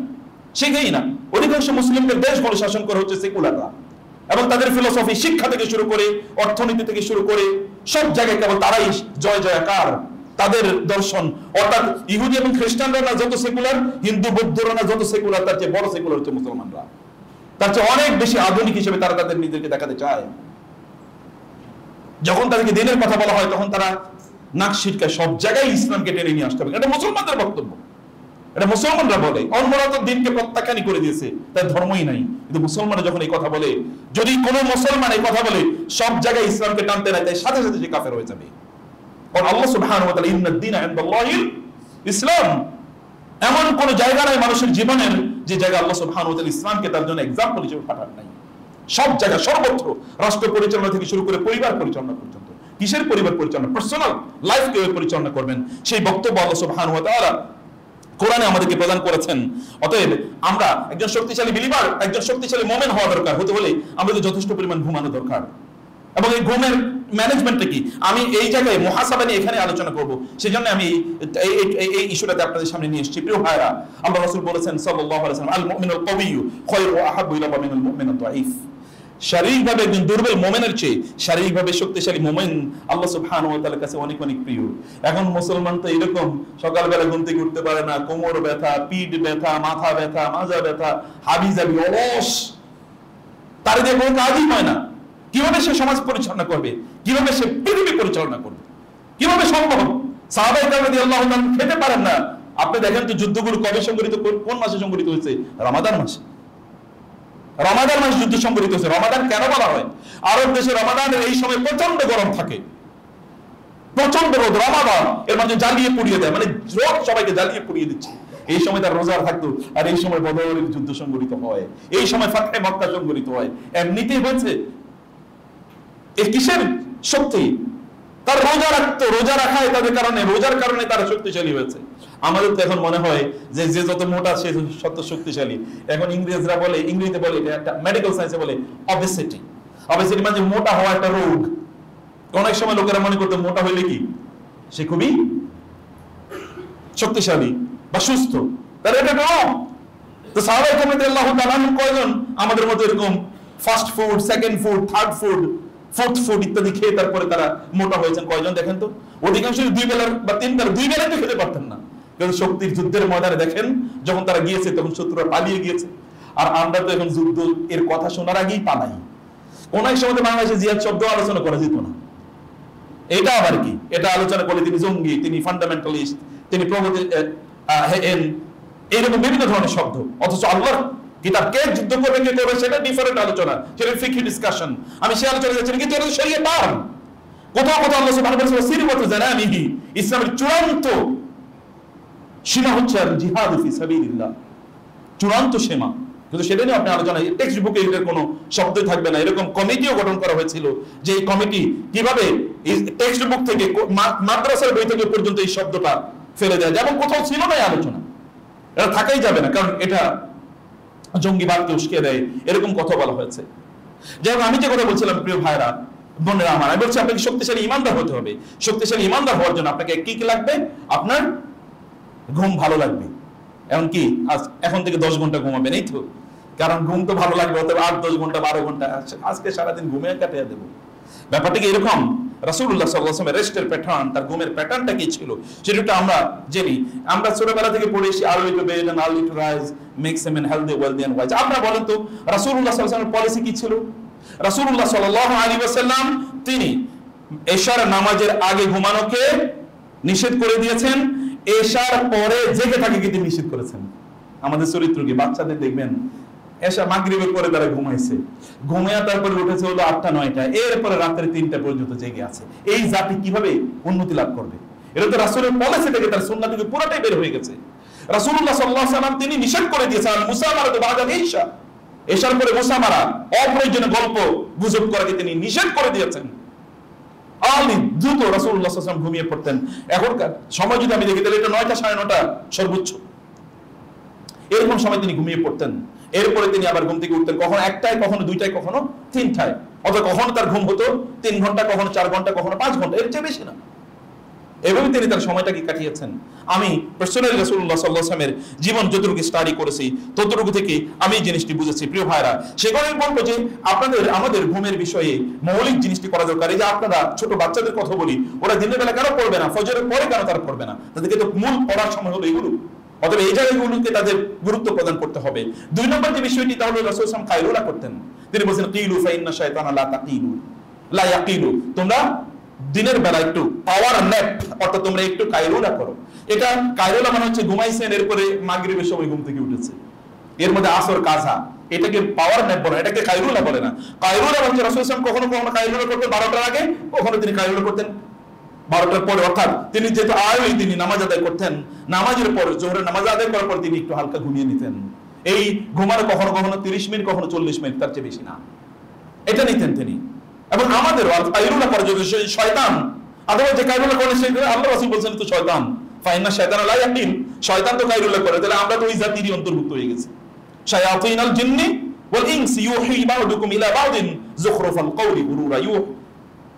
শিখেই না। অধিকাংশ মুসলিমদের দেশগুলো শাসন করা হচ্ছে সেকুলাররা, এবং তাদের ফিলোসফি, শিক্ষা থেকে শুরু করে অর্থনীতি থেকে শুরু করে সব জায়গায় কেবল তারাই জয় জয়কার। তাদের দর্শন অর্থাৎ ইহুদি এবং খ্রিস্টানরা না যত সেকুলার, হিন্দু বৌদ্ধরা না যত সেকুলার, তার চেয়ে বড় সেকুলার হচ্ছে মুসলমানরা। তার চেয়ে অনেক বেশি আধুনিক হিসেবে তারা তাদের নিজেদেরকে দেখাতে চায়। যখন তাদেরকে দিনের কথা বলা হয় তখন তারা নাক ছিটকায়। সব জায়গায় ইসলামকে টেনে নিয়ে আসতে হবে, এটা মুসলমানদের বক্তব্য, এটা মুসলমানরা বলে। অন্যরা তো দিনকে প্রত্যাখ্যানই করে দিয়েছে, তার ধর্মই নাই। কিন্তু মুসলমানরা যখন এই কথা বলে, যদি কোনো মুসলমান এই কথা বলে সব জায়গায় ইসলামকে টানতে নাই, তাই সাথে সাথে সে কাফের হয়ে যাবে। কারণ আল্লাহ সুবহানাহু ওয়া তাআলা ইন্নাদ দীনা ইনদাল্লাহিল ইসলাম, এমন কোন জায়গা নাই মানুষের জীবনের যে জায়গা আল্লাহ সুবহানাহু ওয়া তাআলা ইসলামকে তার জন্য এক্সাম্পল হিসেবে পাঠান নাই। সব জায়গা, সর্বত্র, রাষ্ট্র পরিচালনা থেকে শুরু করে পরিবার পরিচালনা পর্যন্ত। কিসের পরিবার পরিচালনা? পার্সোনাল লাইফ কিভাবে পরিচালনা করবেন সেই বক্তব্য আল্লাহ সুবহানাহু ওয়া তাআলা কোরআনে আমাদেরকে প্রদান করেছেন। অতএব আমরা একজন শক্তিশালী বিলিভার, একজন শক্তিশালী মুমিন হওয়া দরকার হতে হলে আমাদের যথেষ্ট পরিমাণ ঘুমানো দরকার। এবং এই ঘুমের ম্যানেজমেন্টটা কি, আমি এই জায়গায় মুহাসাবা নিয়ে এখানে আলোচনা করব, সেজন্য আমি এই ইস্যুটাতে আপনাদের সামনে নিয়ে এসেছি। প্রিয় ভাইরা, আল্লাহ রাসূল বলেছেন সাল্লাল্লাহু আলাইহি ওয়াসাল্লাম, আল মুমিনুল কাওয়িয়্যু খায়রুন ওয়া আহাব্বু ইলা মিনাল মুমিনিদ দাঈফ। শারীরিকভাবে একজন দুর্বল মুমিনের চেয়ে শারীরিকভাবে শক্তিশালী মুমিন আল্লাহ সুবহানাহু ওয়া তাআলার কাছে অনেক অনেক প্রিয়। এখন মুসলমান তো এরকম সকালবেলা ঘুম থেকে উঠতে পারে না, কোমর ব্যথা, পিঠ ব্যথা, মাথা ব্যথা, মাজা ব্যথা, হাবিজাবি, অলস, তার দিয়ে কোনো কাজই হয় না। কিভাবে সে সমাজ পরিচালনা করবে, কিভাবে সে পৃথিবী পরিচালনা করবে, কিভাবে সম্ভব? সাহাবায়ে কেরাম রাদিয়াল্লাহু তাআলা খেতে পারেন না। আপনি দেখেন তো যুদ্ধগুলো কবে সংঘটিত, কোন মাসে সংঘটিত হয়েছে? রমাদান মাসে। রমাদান মাসে যুদ্ধ সংঘটিত হয়েছে। রমাদান কেন বলা হয়? আরব দেশে রমাদানের এই সময় প্রচন্ড গরম থাকে, প্রচন্ড রোদ। রমাদান এর মাঝে জ্বালিয়ে পুড়িয়ে দেয়, মানে রোদ সবাইকে জ্বালিয়ে পুড়িয়ে দিচ্ছে। এই সময় তার রোজা থাকতো, আর এই সময় বদরের যুদ্ধ সংঘটিত হয়, এই সময় ফাতহে মক্কা সংঘটিত হয়। এমনিতেই হয়েছে। এই কিসের শক্তি? তার রোজা রাখতো, রোজা রাখায় তাদের কারণে, রোজার কারণে তারা শক্তিশালী হয়েছে। আমাদের তো এখন মনে হয় যে যে যত মোটা সে তত শক্তিশালী। এখন ইংরেজরা বলে, ইংরেজিতে বলে, এটা একটা মেডিকেল সায়েন্সে বলে অবেসিটি। অবেসিটি মানে মোটা হওয়া একটা রোগ। অনেক সময় লোকেরা মনে করতো মোটা হইলে কি সে খুবই শক্তিশালী বা সুস্থ, তাহলে এটা রোগ। তো সাহাবায়ে কেরাম রাদিয়াল্লাহু তাআলা কয়জন আমাদের মতো এরকম first food, second food, third food, fourth food ইত্যাদি খেয়ে তারপরে তারা মোটা হয়েছেন? কয়জন দেখেন তো? অধিকাংশ দুই বেলার বা তিন বেলা, দুই বেলা তো খেতে পারতেন না। কিন্তু শক্তির যুদ্ধের ময়দানে দেখেন যখন তারা গিয়েছে তখন শত্রুরা পালিয়ে গিয়েছে। আর আমরা তো এখন যুদ্ধ এর কথা শোনার আগেই পালাই। অনেক সময় বাংলাদেশে জিহাদ শব্দ আলোচনা করা যেত না। এটা আবার কি? এটা আলোচনা করলে তিনি জঙ্গি, তিনি ফান্ডামেন্টালিস্ট, তিনি প্রগতি এরকম বিভিন্ন ধরনের শব্দ। অথচ আল্লাহর কিতাব কে যুদ্ধ করবে কে করবে সেটা ডিফারেন্ট আলোচনা, সেটা ফিকহি ডিসকাশন। আমি সেই আলোচনা যাচ্ছি কিন্তু এটা শরীয়ত পার। কোথাও কোথাও আল্লাহ সুবহানাহু ওয়া তাআলা সিরবাতু জানামিহি, ইসলামের চূড়ান্ত সীমা হচ্ছে আর জিহাদ ফি সাবিলিল্লাহ, চূড়ান্ত সীমা। কিন্তু সেটা নিয়ে আপনি আলোচনা, টেক্সট বুকে এর কোনো শব্দ থাকবে না। এরকম কমিটিও গঠন করা হয়েছিল যে এই কমিটি কিভাবে টেক্সট বুক থেকে মাদ্রাসার বই থেকে পর্যন্ত এই শব্দটা ফেলে দেয়, যেমন কোথাও ছিল না এই আলোচনা। এটা থাকাই যাবে না, কারণ এটা জঙ্গিবাদকে উস্কে দেয়, এরকম কথা বলা হয়েছে। যেমন আমি যে কথা বলছিলাম প্রিয় ভাইরা বোনেরা আমার, আমি বলছি আপনাকে শক্তিশালী ইমানদার হতে হবে। শক্তিশালী ইমানদার হওয়ার জন্য আপনাকে কি কি লাগবে? আপনার ঘুম ভালো লাগবে। এমনকি এখন থেকে 10 ঘন্টা ঘুমাবেন, এই তো, কারণ ঘুম তো ভালো লাগবে, অতএব 8-10 ঘন্টা 12 ঘন্টা আজকে সারাদিন ঘুমে কাটিয়ে দেবো। ব্যাপারটা কি এরকম? রাসূলুল্লাহ সাল্লাল্লাহু আলাইহি ওয়াসাল্লাম রেস্টের প্যাটার্ন, তার ঘুমের প্যাটার্নটা কি ছিল সেটা আমরা জেনি। আমরা ছোটবেলা থেকে পড়ে এসেছি early to bed and early to rise makes a man healthy wealthy and wise. আপনারা বলেন তো রাসূলুল্লাহ সাল্লাল্লাহু আলাইহি ওয়াসাল্লামের পলিসি কি ছিল? রাসূলুল্লাহ সাল্লাল্লাহু আলাইহি ওয়াসাল্লাম তিনি এশার নামাজের আগে ঘুমানোকে নিষেধ করে দিয়েছেন, এশার পরে জেগে থাকে কিন্তু নিষেধ করেছেন। আমাদের চরিত্র কি? বাচ্চাদের দেখবেন এশা মাগরিবের পরে তারা ঘুমাইছে, ঘুমিয়ে তারপরে উঠেছে হলো 8টা-9টা, এরপরে রাত্রে 3টা পর্যন্ত জেগে আছে। এই জাতি কিভাবে উন্নতি লাভ করবে? এটা তো রাসূলের পলিসি থেকে, তার সুন্নাহ থেকে পুরোটাই বের হয়ে গেছে। রাসূলুল্লাহ সাল্লাল্লাহু আলাইহি ওয়াসাল্লাম তিনি নিষেধ করে দিয়েছেন মুসামারাতু বা'দা ঈশা, এশার পরে মুসামারা, অপ্রয়োজনীয় গল্প গুজব করাকে তিনি নিষেধ করে দিয়েছেন। আলি দ্রুত রাসূলুল্লাহ সাল্লাল্লাহু আলাইহি ওয়াসাল্লাম ঘুমিয়ে পড়তেন। এখনকার সময় যদি আমি দেখি তাহলে এটা 9টা 9:30 সর্বোচ্চ, এরকম সময় তিনি ঘুমিয়ে পড়তেন। এরপরে তিনি আবার ঘুম থেকে উঠতেন কখনো 1টায়, কখনো 2টায়, কখনো 3টায়। অথবা কখনো তার ঘুম হতো 3 ঘন্টা, কখনো 4 ঘন্টা, কখনো 5 ঘন্টা, এর চেয়ে বেশি না। এভাবে তিনি তার সময়টাকে কাটিয়েছেন। আমি পার্সোনালি রাসূলুল্লাহ সাল্লাল্লাহু আলাইহি ওয়াসাল্লামের জীবন যতটুকু স্টাডি করেছি ততটুকু থেকে আমি এই জিনিসটি বুঝেছি। প্রিয় ভাইরা, সেখানে বলবো যে আপনাদের আমাদের ঘুমের বিষয়ে মৌলিক জিনিসটি করা দরকার। এই যে আপনারা ছোট বাচ্চাদের কথা বলি, ওরা দিনের বেলা কেন পড়বে না, ফজরের পরে কেন তারা পড়বে না? তাদেরকে তো মূল পড়ার সময় হলো এগুলো। অতএব এই জায়গাগুলোকে তাদের গুরুত্ব প্রদান করতে হবে। 2 নম্বর যে বিষয়টি, তাহলে রাসূল সাল্লাল্লাহু আলাইহি ওয়াসাল্লাম কায়লুলা করতেন। তিনি বলেছেন কিলু ফা ইন্না শাইতানা লা তাকিলু লা ইয়াকিলু, তোমরা দিনের বেলা একটু পাওয়ার ন্যাপ, অর্থাৎ তোমরা একটু কায়লুলা করো। এটা কায়লুলা মানে হচ্ছে ঘুমাইছেন, এরপরে মাগরিবের সময় ঘুম থেকে উঠেছে, এর মধ্যে আসর কাজা, এটাকে পাওয়ার ন্যাপ বলে, এটাকে কায়লুলা বলে না। কায়লুলা হচ্ছে রাসূল সাল্লাল্লাহু আলাইহি ওয়াসাল্লাম কখনো কখনো কায়লুলা করতেন 12টার আগে, কখনো তিনি কায়লুলা করতেন 12টার পরে। অর্থাৎ তিনি যেহেতু আয়োই তিনি নামাজ আদায় করতেন, নামাজের পর জোহরের নামাজ আদায় করার পর তিনি একটু হালকা ঘুমিয়ে নিতেন। এই ঘুমানো কখনো কখনো 30 মিনিট, কখনো 40 মিনিট, তার চেয়ে বেশি না, এটা নিতেন তিনি। এবং আমাদেরও কায়লুলা করে যদি শয়তান, অথবা যে কায়লুলা করে সেই আল্লাহ রাসূল বলেছেন তো শয়তান ফা ইন্না শাইতানা লা ইয়াকিল, শয়তান তো কায়লুলা করে, তাহলে আমরা তো ওই জাতিরই অন্তর্ভুক্ত হয়ে গেছি। শায়াতিনাল জিন্নি ওয়াল ইনসি ইউহি বা'দুকুম ইলা বা'দিন যুখরুফাল কওলি গুরুরা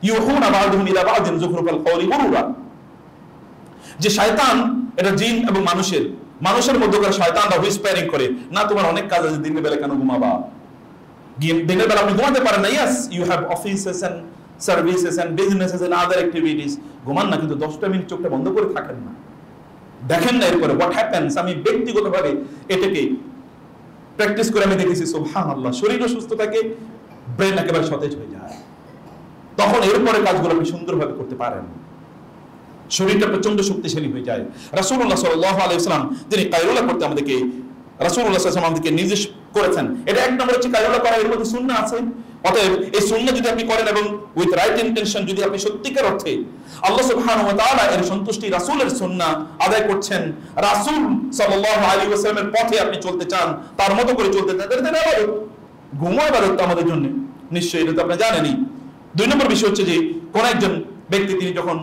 ইউহুনা বা'দুহুম ইলা বা'দিন যুখরুফাল কওলি গুরুরা। যে শয়তান এটা জিন এবং মানুষের মধ্যকার শয়তানরা হুইসপারিং করে, না তোমার অনেক কাজ আছে, দিনের বেলা কেন ঘুমাবা? দিনের বেলা আপনি ঘুমাতে পারেন না, yes you have offices and services and businesses and other activities, ঘুমান না, কিন্তু 10টা মিনিট চোখটা বন্ধ করে থাকেন না, দেখেন না এরপরে হোয়াট হ্যাপেন্স। আমি ব্যক্তিগতভাবে এটাকে প্র্যাকটিস করে আমি দেখেছি, সুবহানাল্লাহ, শরীরও সুস্থ থাকে, ব্রেন একেবারে সতেজ হয়ে যায়, তখন এরপরে কাজগুলো আপনি সুন্দরভাবে করতে পারেন, শরীরটা প্রচন্ড শক্তিশালী হয়ে যায়। রাসূলুল্লাহ সাল্লাল্লাহু আলাইহি ওয়াসাল্লাম তিনি কায়লুলা করতে আমাদেরকে রাসূলুল্লাহ সাল্লাল্লাহু আলাইহি ওয়াসাল্লাম আমাদেরকে নির্দেশ করেছেন। এটা এক নম্বর হচ্ছে কায়লুলা করা, এর মধ্যে সুন্নাহ আছে। অতএব এই সুন্নাহ যদি আপনি করেন এবং উইথ রাইট ইন্টেনশন, যদি আপনি সত্যিকার অর্থে আল্লাহ সুবহানাহু ওয়া তাআলা এর সন্তুষ্টি, রাসূলের সুন্নাহ আদায় করছেন, রাসূল সাল্লাল্লাহু আলাইহি ওয়াসাল্লামের পথে আপনি চলতে চান, তার মতো করে চলতে চান, তাহলে ইবাদত, ঘুমও ইবাদত আমাদের জন্য, নিশ্চয়ই এটা তো আপনি জানেনই। 2 নম্বর বিষয় হচ্ছে যে কোন একজন ব্যক্তি তিনি যখন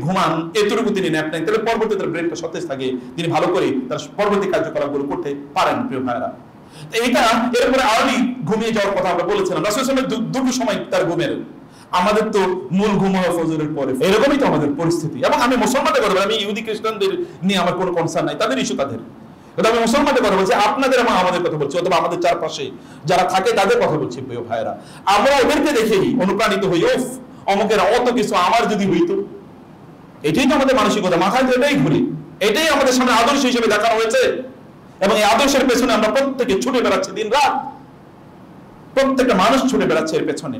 ঘুমান, এতটুকু তিনি ন্যাপ নেন, তাহলে পরবর্তী তার ব্রেনটা সতেজ থাকে, তিনি ভালো করে তার পরবর্তী কার্যকলাপগুলো করতে পারেন। প্রিয় ভাইরা, এইটা এরপরে আর্লি ঘুমিয়ে যাওয়ার কথা আমরা বলেছিলাম। রাসূল সাল্লাল্লাহু আলাইহি ওয়াসাল্লাম দুটো সময় তার ঘুমের, আমাদের তো মূল ঘুম হয় ফজরের পরে, এরকমই তো আমাদের পরিস্থিতি। এবং আমি মুসলমানদের কথা বলি, আমি ইহুদি খ্রিস্টানদের নিয়ে আমার কোনো কনসার্ন নাই, তাদের ইস্যু তাদের, কিন্তু আমি মুসলমানদের কথা বলছি, আপনাদের এবং আমাদের কথা বলছি, অথবা আমাদের চারপাশে যারা থাকে তাদের কথা বলছি। প্রিয় ভাইরা, আমরা ওদেরকে দেখেই অনুপ্রাণিত হই, ওফ অমুকের অত কিছু, আমার যদি হইতো। এটাই তো আমাদের মানসিকতা, মাথায় তো এটাই ঘুরে, এটাই আমাদের সামনে আদর্শ হিসেবে দেখানো হয়েছে। এবং এই আদর্শের পেছনে আমরা প্রত্যেকে ছুটে বেড়াচ্ছি দিন রাত, প্রত্যেকটা মানুষ ছুটে বেড়াচ্ছে এর পেছনে,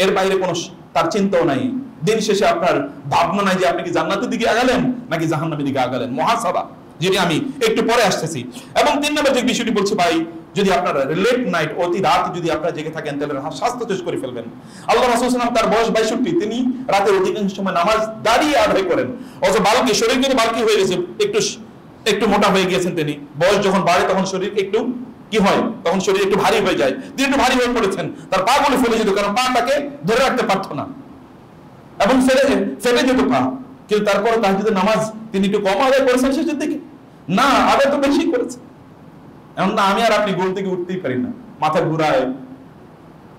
এর বাইরে কোনো তার চিন্তাও নাই। দিন শেষে আপনার ভাবনা নাই যে আপনি কি জান্নাতের দিকে আগালেন নাকি জাহান্নামের দিকে আগালেন, মহাসাবা, যেটি আমি একটু পরে আসতেছি। এবং 3 নম্বর যে বিষয়টি বলছি ভাই, যদি আপনারা লেট নাইট, অতি রাত যদি আপনারা জেগে থাকেন তাহলে স্বাস্থ্য শেষ করে ফেলবেন। আল্লাহ রাসূল সাল্লাল্লাহু আলাইহি ওয়াসাল্লাম তার বয়স 62, তিনি রাতের অধিকাংশ সময় নামাজ দাঁড়িয়ে আদায় করেন। অথচ বালকি শরীর কিন্তু বালকি হয়ে গেছে, একটু মোটা হয়ে গিয়েছেন তিনি। বয়স যখন বাড়ে তখন শরীর একটু কি হয়, তখন শরীর একটু ভারী হয়ে যায়। তিনি একটু ভারী হয়ে পড়েছেন, তার পা গুলো ফেলে যেত, কারণ পা তাকে ধরে রাখতে পারত না এবং ফেটে যেত পা। কিন্তু তারপরে তাহাজ্জুদের নামাজ তিনি একটু কম আদায় করেছেন শেষের দিকে, না আদায় তো বেশি করেছেন। এমন না আমি আর আপনি গোল থেকে উঠতেই পারি না, মাথা ঘুরায়,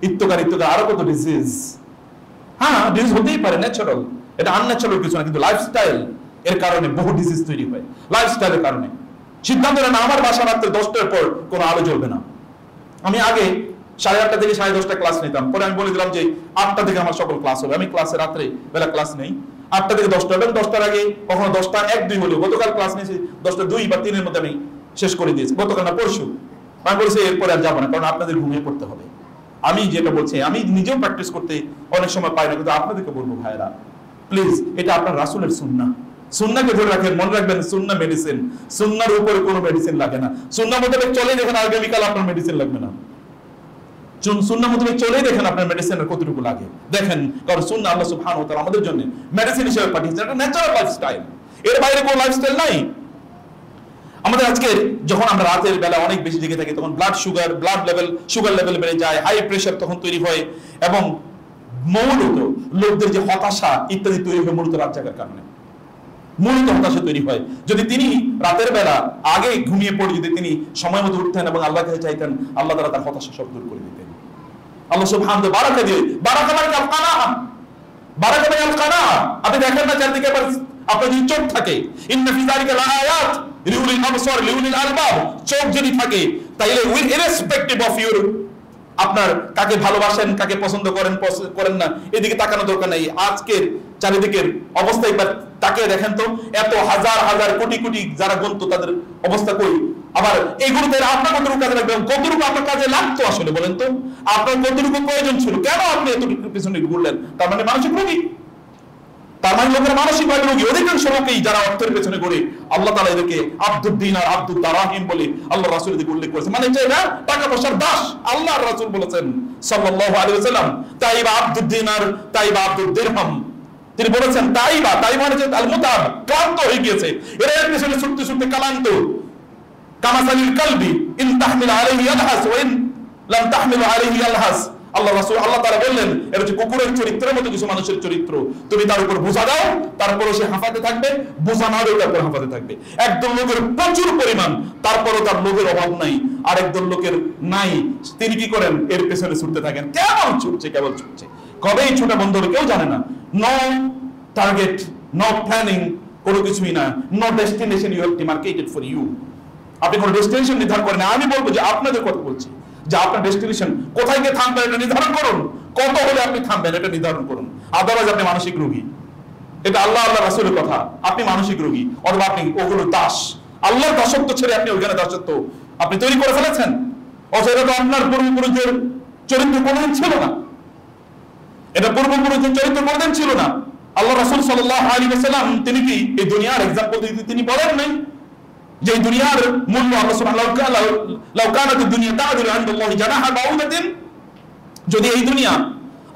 ইত্যকার আরো কত ডিজিজ। হ্যাঁ, ডিজিজ হতেই পারে, ন্যাচারাল, এটা আনন্যাচারাল কিছু না, কিন্তু লাইফস্টাইল এর কারণে বহু ডিজিজ তৈরি হয়। লাইফস্টাইলের কারণে সিদ্ধান্ত নেন আমার বাসা রাত্রে 10টার পর কোনো আলো জ্বলবে না। আমি আগে 8:30 থেকে 10:30 ক্লাস নিতাম, পরে আমি বলে দিলাম যে 8টা থেকে আমার সকল ক্লাস হবে। আমি ক্লাসে রাত্রে বেলা ক্লাস নেই, 8টা থেকে 10টা, এবং 10টার আগে কখনো 10টা 1-2 হলো। গতকাল ক্লাস নিয়েছি 10টা 2 বা 3 এর মধ্যে আমি শেষ করে দিয়েছি, গতকাল না পরশু। আমি বলেছি এরপরে আর যাবো না, কারণ আপনাদের ঘুমিয়ে পড়তে হবে। আমি যেটা বলছি, আমি নিজেও প্র্যাকটিস করতে অনেক সময় পাই না, কিন্তু আপনাদেরকে বলবো ভাইরা প্লিজ, এটা আপনার রাসূলের সুন্নাহ, সুন্নাহকে ধরে রাখেন। মনে রাখবেন সুন্নাহ মেডিসিন, সুন্নাহর উপরে কোনো মেডিসিন লাগে না। সুন্নাহ মোতাবেক চলেই দেখেন আগামীকাল আপনার মেডিসিন লাগবে না। সুন্নাহ মোতাবেক চলেই দেখেন আপনার মেডিসিনের কতটুকু লাগে দেখেন, কারণ সুন্নাহ আল্লাহ সুবহানাহু ওয়া তাআলা আমাদের জন্য মেডিসিন হিসেবে পাঠিয়েছেন। এটা ন্যাচারাল লাইফস্টাইল, এর বাইরে কোনো লাইফস্টাইল নাই। আমাদের আজকে যখন আমরা রাতের বেলা অনেক বেশি জেগে থাকি, তখন সুগার লেভেল বেড়ে যায়, হাই প্রেশার তখন তৈরি হয়, এবং মূলত লোকদের যে হতাশা ইত্যাদি তৈরি হয় মূলত রাত জাগার কারণে, মূলত হতাশা তৈরি হয়। যদি তিনি রাতের বেলা আগে ঘুমিয়ে পড়ে যদি তিনি সময় মতো উঠতেন এবং আল্লাহর কাছে চাইতেন, আল্লাহ তাআলা তার হতাশা সব দূর করে দিতেন। আল্লাহ সুবহানাহু ওয়া তাআলা বারাকা দিয়ে, বারাকা মানে আল কানা। আপনি দেখেন না চারদিকে আপনার যদি চোখ থাকে, ইন্না ফি যালিকা লাআয়াত লিউলিল আবসার লিউলিল আলবাব, চোখ যদি থাকে তাইলে উইথ ইররেসপেক্টিভ অফ ইউর, আপনার কাকে ভালোবাসেন কাকে পছন্দ করেন না এদিকে তাকানো দরকার নাই। আজকের চারিদিকের অবস্থায় তাকে দেখেন তো, এত হাজার হাজার কোটি কোটি যারা গন্ত তাদের অবস্থা কই। আবার এইগুলোতে আপনার কতটুকু কাজে লাগবে, কতটুকু আপনার কাজে লাগতো আসলে বলেন তো, আপনার কতটুকু প্রয়োজন ছিল, কেন আপনি এতটুকু পিছনে ঘুরলেন? তার মানে মানসিক রোগী, তার মানে লোকের মানসিকভাবে রোগী। অধিকাংশ লোকেই যারা অর্থের পেছনে ঘুরে, আল্লাহ তাআলা এদেরকে আব্দুদ দিনার আব্দুদ দারাহিম বলে আল্লাহ রাসূল এদিকে উল্লেখ করেছে। মানে যে না টাকা পয়সার দাস, আল্লাহর রাসূল বলেছেন সাল্লাল্লাহু আলাইহি ওয়াসাল্লাম, তাইবা আব্দুদ দিনার তাইবা আব্দুদ দিরহাম। তিনি বলেছেন তাইবা মানে যে আল মুতাব, ক্লান্ত হয়ে গিয়েছে, এর পেছনে ছুটতে ছুটতে কালান্ত, কামাসালিল কালবি ইন তাহমিল আলাইহি ইয়ালহাস ওয়া ইন লাম তাহমিল আলাইহি ইয়ালহাস। আল্লাহ তাআলা বললেন এটা হচ্ছে কুকুরের চরিত্রের মতো কিছু মানুষের চরিত্র, তুমি তার উপর বোঝা দাও তারপরও সে হাঁফাতে থাকবে, বোঝা না দিও তারপর হাঁফাতে থাকবে। একদল লোকের প্রচুর পরিমাণ, তারপরও তার লোকের অভাব নাই, আর একদল লোকের নাই, তিনি কি করেন এর পেছনে ছুটতে থাকেন। কেবল ছুটছে, কবেই ছুটা বন্ধ হবে কেউ জানে না। নো টার্গেট, নো প্ল্যানিং, কোনো কিছুই না, no destination you have demarcated for you. আপনি কোনো ডেস্টিনেশন নির্ধারণ করেন না। আমি বলবো যে আপনাদের কথা বলছি যে আপনার ডেস্টিনেশন কোথায় গিয়ে থামবেন এটা নির্ধারণ করুন, কত হলে আপনি থামবেন এটা নির্ধারণ করুন। আদারওয়াইজ আপনি মানসিক রোগী, এটা আল্লাহ রাসূলের কথা, আপনি মানসিক রোগী, অথবা আপনি ওগুলো দাস, আল্লাহর দাসত্ব ছেড়ে আপনি ওইখানে দাসত্ব আপনি তৈরি করে ফেলেছেন। অথচ এটা তো আপনার পূর্বপুরুষের চরিত্র কোনোদিন ছিল না, এটা পূর্বপুরুষের চরিত্র কোনোদিন ছিল না। আল্লাহ রাসূল সাল্লাল্লাহু আলাইহি ওয়াসাল্লাম তিনি কি এই দুনিয়ার এক্সাম্পল দিতে তিনি বলেন নাই যে দুনিয়ার মূল্য আল্লাহ সুবহানাহু ওয়া তাআলা লাউ কানাত দুনিয়া তা'দিলু ইনদাল্লাহি জানাহা বাউদাতিন, যদি এই দুনিয়া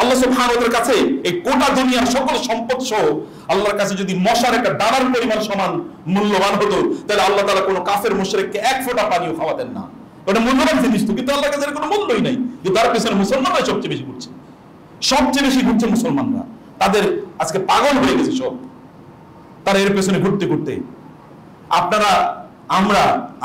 আল্লাহ সুবহানাহু ওয়া তাআলার কাছে এই গোটা দুনিয়ার সকল সম্পদ সহ আল্লাহর কাছে যদি মশার একটা দানার পরিমাণ সমান মূল্যবান হতো, তাহলে আল্লাহ তাআলা কোনো কাফের মুশরিককে এক ফোঁটা পানিও খাওয়াতেন না। ওটা মূল্যবান জিনিস তো, কিন্তু আল্লাহর কাছে কোনো মূল্যই নাই। কিন্তু তার পিছনে মুসলমানরা সবচেয়ে বেশি ঘুরছে, মুসলমানরা, তাদের আজকে পাগল হয়ে গেছে সব, তারা এর পেছনে ঘুরতে ঘুরতে। আপনারা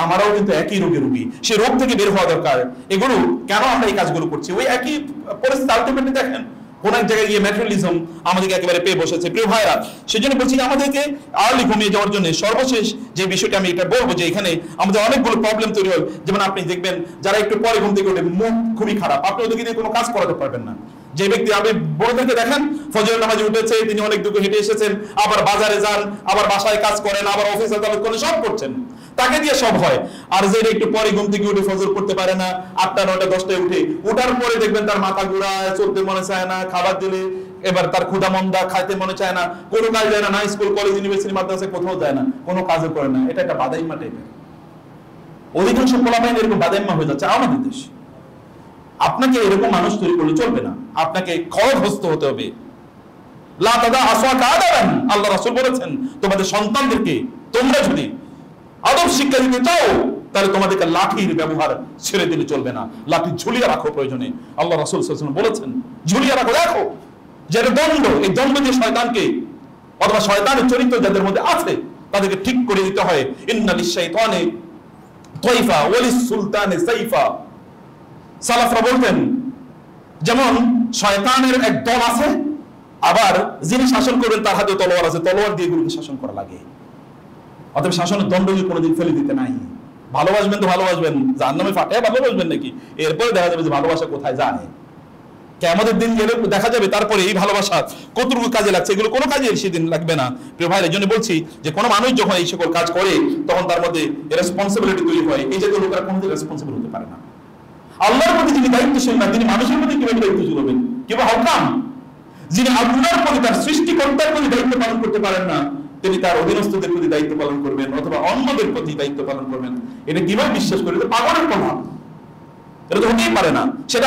আমরাও কিন্তু একই রোগের রোগী, সেই রোগ থেকে বের হওয়া দরকার। এগুলো কেন আমরা এই কাজগুলো করছি? ওই একই পরিস্থিতি আলটিমেটলি দেখেন কোন এক জায়গায় গিয়ে ম্যাটেরিয়ালিজম আমাদেরকে একেবারে পেয়ে বসেছে। প্রিয় ভাইরা, সেজন্য বলছি আমাদেরকে আর্লি ঘুমিয়ে যাওয়ার জন্য সর্বশেষ যে বিষয়টা আমি এটা বলবো যে এখানে আমাদের অনেকগুলো প্রবলেম তৈরি হয়। যেমন আপনি দেখবেন যারা একটু পরে ঘুম থেকে ওঠে মুখ খুবই খারাপ, আপনি ওদেরকে দিয়ে কোনো কাজ করাতে পারবেন না। যে ব্যক্তি, আপনি বড়দেরকে দেখেন ফজরের নামাজে উঠেছে, তিনি অনেক দূর হেঁটে এসেছেন, আবার বাজারে যান, আবার বাসায় কাজ করেন, আবার অফিসে আদালত করেন, সব করছেন, তাকে দিয়ে সব হয়। আর যে একটু পরে ঘুম থেকে উঠে ফজর করতে পারে না, 8টা 9টা 10টায় উঠে, ওঠার পরে দেখবেন তার মাথা ঘোরায়, চলতে মনে চায় না, খাবার দিলে এবার তার ক্ষুধা মন্দা, খাইতে মনে চায় না, কোনো কাজ যায় না, স্কুল কলেজ ইউনিভার্সিটি মাদ্রাসা কোথাও যায় না, কোনো কাজও করে না। এটা একটা বাদাইম্মা টাইপের। অধিকাংশ পোলাপাইন এরকম বাদাইম্মা হয়ে যাচ্ছে আমাদের দেশে। আপনাকে এরকম মানুষ তৈরি করলে চলবে না, আপনাকে খড়গহস্ত হতে হবে। লা তাদা আসওয়াকা আদাবান, আল্লাহ রাসূল বলেছেন তোমাদের সন্তানদেরকে তোমরা যদি আদব শিক্ষা দিতে চাও তাহলে তোমাদেরকে লাঠির ব্যবহার ছেড়ে দিলে চলবে না, লাঠি ঝুলিয়ে রাখো প্রয়োজনে। আল্লাহ রাসূল সাল্লাল্লাহু আলাইহি ওয়াসাল্লাম বলেছেন ঝুলিয়ে রাখো। দেখো যে দণ্ড, এই দণ্ড দিয়ে শয়তানকে অথবা শয়তানের চরিত্র যাদের মধ্যে আছে তাদেরকে ঠিক করে দিতে হয়। ইন্না লিশ-শাইতানি তাইফা ওয়া লিস-সুলতানি সাইফা। সালাফরা বলতেন যেমন শয়তানের এক দল আছে, আবার যিনি শাসন করবেন তার হাতে তলোয়ার আছে, তলোয়ার দিয়ে গুলোকে শাসন করা লাগে। অতএব শাসনের দণ্ডকে কোনোদিন ফেলে দিতে নাই। ভালোবাসবেন তো ভালোবাসবেন, জাহান্নামে ফাটায় ভালোবাসবেন নাকি? এরপরে দেখা যাবে যে ভালোবাসা কোথায় যায়। কিয়ামতের দিন গেলে দেখা যাবে তারপরে এই ভালোবাসা কতটুকু কাজে লাগছে, এগুলো কোনো কাজে সেদিন লাগবে না। প্রিয় ভাই, এই জন্য বলছি যে কোনো মানুষ যখন এই সকল কাজ করে তখন তার মধ্যে রেসপন্সিবিলিটি তৈরি হয়। এই জাতীয় লোকেরা কোনোদিন রেসপন্সিবল হতে পারে না। আল্লাহর প্রতি যিনি দায়িত্বশীল না, তিনি মানুষের প্রতি কিভাবে দায়িত্বশীল হবেন? কিংবা হকাম যিনি আল্লাহর প্রতি, তার সৃষ্টিকর্তার প্রতি দায়িত্ব পালন করতে পারেন না, তিনি তার অধীনস্থদের প্রতি দায়িত্ব পালন করবেন অথবা অন্যদের প্রতি দায়িত্ব পালন করবেন? এটা কিভাবে বিশ্বাস করে? এটা পাগলের প্রভাব, এটা তো হতেই পারে না। সেটা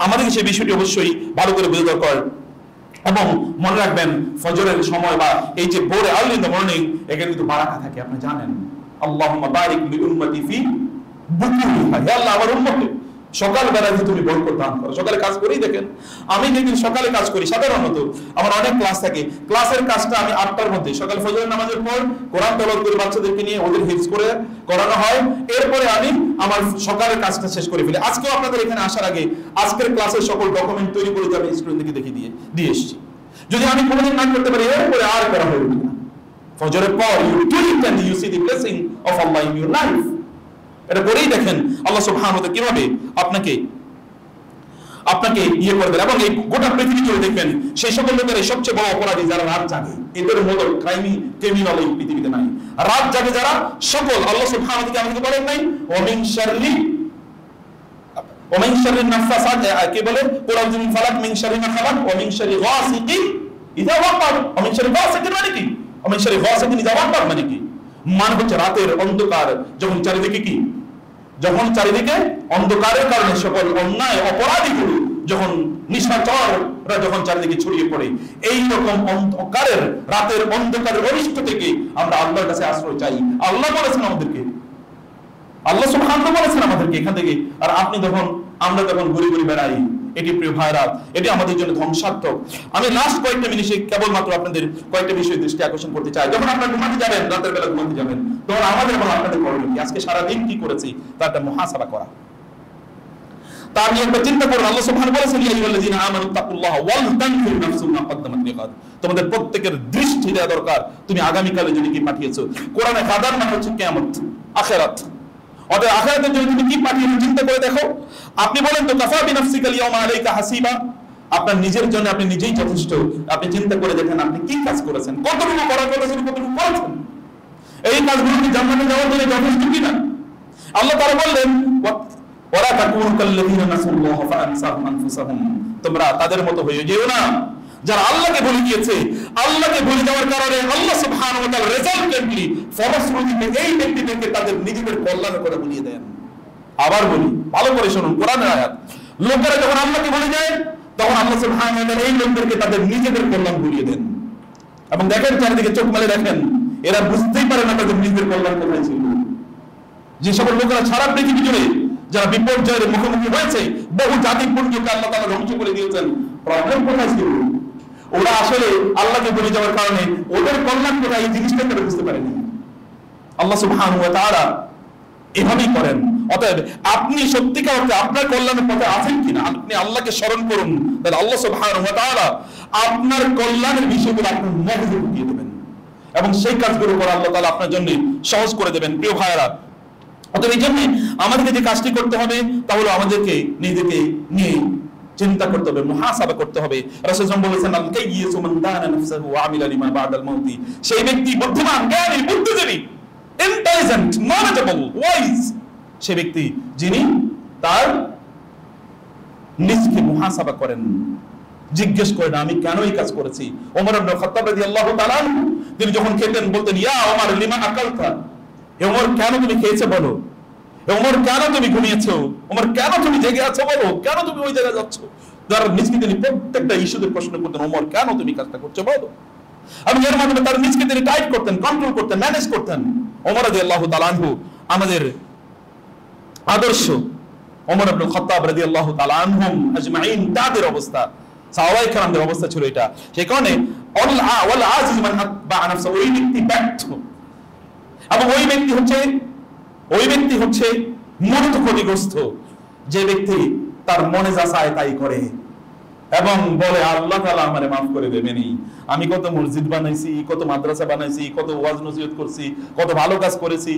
আমাদেরকে সেই বিষয়টি অবশ্যই ভালো করে বুঝে দরকার। এবং মনে রাখবেন ফজরের সময় বা এই যে ভোরে আর্লি ইন দ্য মর্নিং, এখানে কিন্তু বারাকা থাকে। আপনি জানেন আল্লাহুম্মা বারিক লি উম্মতি ফি বুকুরিহা, হে আল্লাহ আমার উম্মতে সকালবেলায় তুমি বরকত দান করো। সকালে কাজ করেই দেখেন, আমি যেদিন সকালে কাজ করি সাধারণত আমার অনেক ক্লাস থাকে, ক্লাসের কাজটা আমি 8টার মধ্যে সকাল ফজরের নামাজের পর কোরআন তেলাওয়াত করে বাচ্চাদেরকে নিয়ে ওদের হিফজ করে করানো হয়। এরপরে আমি আমার সকালের কাজটা শেষ করে ফেলি। আজকেও আপনাদের এখানে আসার আগে আজকের ক্লাসের সকল ডকুমেন্ট তৈরি করে আমি স্ক্রিন থেকে দেখে দিয়ে এসেছি। যদি আমি কোনোদিন না করতে পারি এরপরে আর করা হয়ে উঠবে না। ফজরের পর you do it and you see the blessing of Allah in your life. এটা করেই দেখেন আল্লাহ সুবহানাহু ওয়া তাআলা কিভাবে আপনাকে ইয়ে করবেন। এবং এই গোটা পৃথিবী জুড়ে দেখবেন সেই সকল লোকের সবচেয়ে বড় অপরাধী যারা রাত জাগে, এদের মতো ক্রিমিনাল এই পৃথিবীতে নাই। রাত জাগে যারা সকল, আল্লাহ সুবহানাহু ওয়া তাআলা আমাদেরকে বলেন নাই ওয়া মিন শাররি নাফাসাত, কে বলে কুল মিন ফালাক মিন শাররি মা খালাক ওয়া মিন শাররি গাসিকিন ইযা ওয়াকাব। ওয়া মিন শাররি গাসিকিন মানে কি? ওয়া মিন শাররি গাসিকিন ইযা ওয়াকাব মানে কি? মানে হচ্ছে রাতের অন্ধকার যখন চারিদিকে অন্ধকারের কারণে সকল অন্যায় অপরাধীগুলো যখন নিশাচররা যখন চারিদিকে ছড়িয়ে পড়ে, এই রকম অন্ধকারের রাতের অন্ধকারের অনিষ্ট থেকে আমরা আল্লাহর কাছে আশ্রয় চাই। আল্লাহ বলেছেন আমাদেরকে, আল্লাহ সুবহানাহু ওয়া তাআলা বলেছেন আমাদেরকে এখান থেকে। আর আমরা যখন ঘুরে ঘুরে বেড়াই, এটি প্রিয় ভাইরা, এটি আমাদের জন্য ধ্বংসাত্মক। আমি লাস্ট কয়েকটা মিনিটে কেবলমাত্র আপনাদের কয়েকটা বিষয় দৃষ্টি আকর্ষণ করতে চাই। যখন আপনারা ঘুমাতে যাবেন, রাতের বেলা ঘুমাতে যাবেন, তখন আমাদের এবং আপনাদের করণীয় কি? আজকে সারাদিন কি করেছি তার একটা মুহাসাবা করা। তা আমি একটা চিন্তা করুন, আল্লাহ সুবহানাহু বলেছেন ইয়া আইয়ুহাল্লাযীনা আমানু তাকুল্লাহ ওয়াল তানফির নাফসুম মা কদ্দামাত লিগাদ। তোমাদের প্রত্যেকের দৃষ্টি দেওয়া দরকার তুমি আগামীকালে যদি কি পাঠিয়েছো। কোরআনে গাদার মানে হচ্ছে কিয়ামত, আখিরাত। অতএব আখিরাতের জন্য তুমি কি পাঠিয়েছো চিন্তা করে দেখো। আপনি বলেন তো কাফা বিনাফসিকাল ইয়াউমা আলাইকা হাসিবা, আপনার নিজের জন্য আপনি নিজেই যথেষ্ট। আপনি চিন্তা করে দেখেন আপনি কি কাজ করেছেন, কতটুকু করার কথা ছিল, কতটুকু করেছেন। এই কাজগুলো কি জান্নাতে যাওয়ার জন্য যথেষ্ট কিনা? আল্লাহ তাআলা বললেন ওয়ালা তাকুনু কাল্লাযীনা নাসুল্লাহ ফাআনসাহুম আনফুসাহুম, তোমরা তাদের মতো হয়ে যেও না যারা আল্লাহকে ভুলে গিয়েছে। আল্লাহকে ভুলে যাওয়ার কারণে আল্লাহ সুবহানাহু ওয়া তাআলা রেজাল্টেন্টলি ফলশ্রুতিতে এই ব্যক্তিদেরকে তাদের নিজেদের কল্যাণের কথা ভুলিয়ে দেন। আবার বলি, ভালো করে শুনুন কোরআনের আয়াত। লোকেরা যখন আল্লাহকে ভুলে যায় তখন আল্লাহ সুবহানাহু ওয়া তাআলা এই লোকদেরকে তাদের নিজেদের কল্যাণ ভুলিয়ে দেন। এবং দেখেন চারিদিকে চোখ মেলে দেখেন, এরা বুঝতেই পারে না তাদের নিজেদের কল্যাণ কোথায় ছিল। যে সকল লোকেরা সারা পৃথিবী জুড়ে যারা বিপর্যয়ের মুখোমুখি হয়েছে, বহু জাতিপুঞ্জকে আল্লাহ তাআলা ধ্বংস করে দিয়েছেন, প্রবলেম কোথায় ছিল? ওরা আসলে আল্লাহকে ভুলে যাওয়ার কারণে ওদের কল্যাণ কোথায় এই জিনিসটা তারা বুঝতে পারেনি। আল্লাহ সুবহানাহু ওয়া তাআলা এভাবেই করেন। অতএব আপনি সত্যিকার অর্থে আপনার কল্যাণের পথে আছেন কিনা, আপনি আল্লাহকে স্মরণ করুন, তাহলে আল্লাহ সুবহানাহু ওয়া তাআলা আপনার কল্যাণের বিষয়গুলো আপনার মগজে ঢুকিয়ে দেবেন এবং সেই কাজগুলো করা আল্লাহ তাআলা আপনার জন্য সহজ করে দেবেন। প্রিয় ভাইয়েরা, অতএব এই জন্য আমাদেরকে যে কাজটি করতে হবে তা হলো আমাদেরকে নিজেকে নিয়ে চিন্তা করতে হবে, মুহাসাবা করতে হবে। রাসূল সাল্লাল্লাহু আলাইহি ওয়াসাল্লাম কাইয়িসু মান দানা নাফসাহু ওয়া আমিলা লিমা বা'দাল মাউতি, সেই ব্যক্তি বুদ্ধিমান, জ্ঞানী, বুদ্ধিজীবী ইন্টেলিজেন্ট, নলেজেবল, ওয়াইজ সে ব্যক্তি যিনি তার নিজকে মুহাসাবা করেন, জিজ্ঞেস করেন আমি কেন এই কাজ করেছি। ওমর ইবনে খাত্তাব রাদিয়াল্লাহু তাআলা তিনি যখন খেতেন বলতেন ইয়া ওমর লিমা আকালতা, হে ওমর কেন তুমি খেয়েছো বলো, হে ওমর কেন তুমি ঘুমিয়েছো, ওমর কেন তুমি জেগে আছো বলো, কেন তুমি ওই জায়গায় যাচ্ছ। যার নিজকে তিনি প্রত্যেকটা ইস্যুতে প্রশ্ন করতেন ওমর কেন তুমি কাজটা করছো বলো। এবং এর মাধ্যমে তার নিজকে তিনি টাইট করতেন, কন্ট্রোল করতেন, ম্যানেজ করতেন। ওমর রাদিয়াল্লাহু তাআলা আনহু আমাদের আদর্শ, ওমর ইবনে খাত্তাব রাদিয়াল্লাহু তাআলা আনহুম আজমাইন তাদের অবস্থা, সাহাবায়ে কেরামদের অবস্থা ছিল এটা। সেই কারণে ওয়াল আজিজ মান আতবা নাফসা, ওই ব্যক্তি ব্যর্থ এবং ওই ব্যক্তি হচ্ছে মূলত ক্ষতিগ্রস্ত যে ব্যক্তি তার মনে যা চায় তাই করে এবং বলে আল্লাহ তাআলা আমারে maaf করে দেবেনই। আমি কত মসজিদ বানাইছি, কত মাদ্রাসা বানাইছি, কত ওয়াজ নসিহত করছি, কত ভালো কাজ করেছি,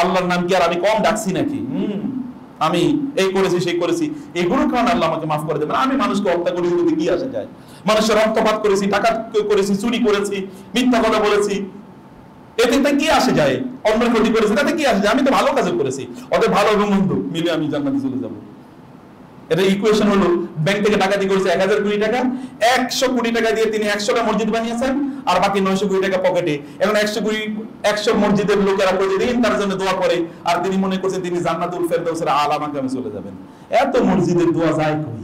আল্লাহর নাম কি আর আমি কম ডাকছি নাকি? আমি এই করেছি সেই করেছি, এগুলোর কারণে আল্লাহ আমাকে মাফ করে দেবেন। আমি মানুষকে হত্যা করেছি, যদি কি আসে যায়? মানুষের রক্তপাত করেছি, টাকা করেছি, চুরি করেছি, মিথ্যা কথা বলেছি, এতে কি আসে যায়? অন্যের ক্ষতি করেছি, তাতে কি আসে যায়? আমি তো ভালো কাজ করেছি, ওদের ভালো এবং মন্দ মিলে আমি জান্নাতে চলে যাব। এটা ইকুয়েশন হলো, ব্যাংক থেকে ডাকাতি করেছে 1000 কোটি টাকা, 100 কোটি টাকা দিয়ে তিনি 100টা মসজিদ বানিয়েছেন আর বাকি 900 কোটি টাকা পকেটে। এখন 100 মসজিদের লোকেরা প্রতিদিন তার জন্য দোয়া করে আর তিনি মনে করছেন তিনি জান্নাতুল ফেরদাউসের আলা মাকামে চলে যাবেন। এত মসজিদের দোয়া যায় কই?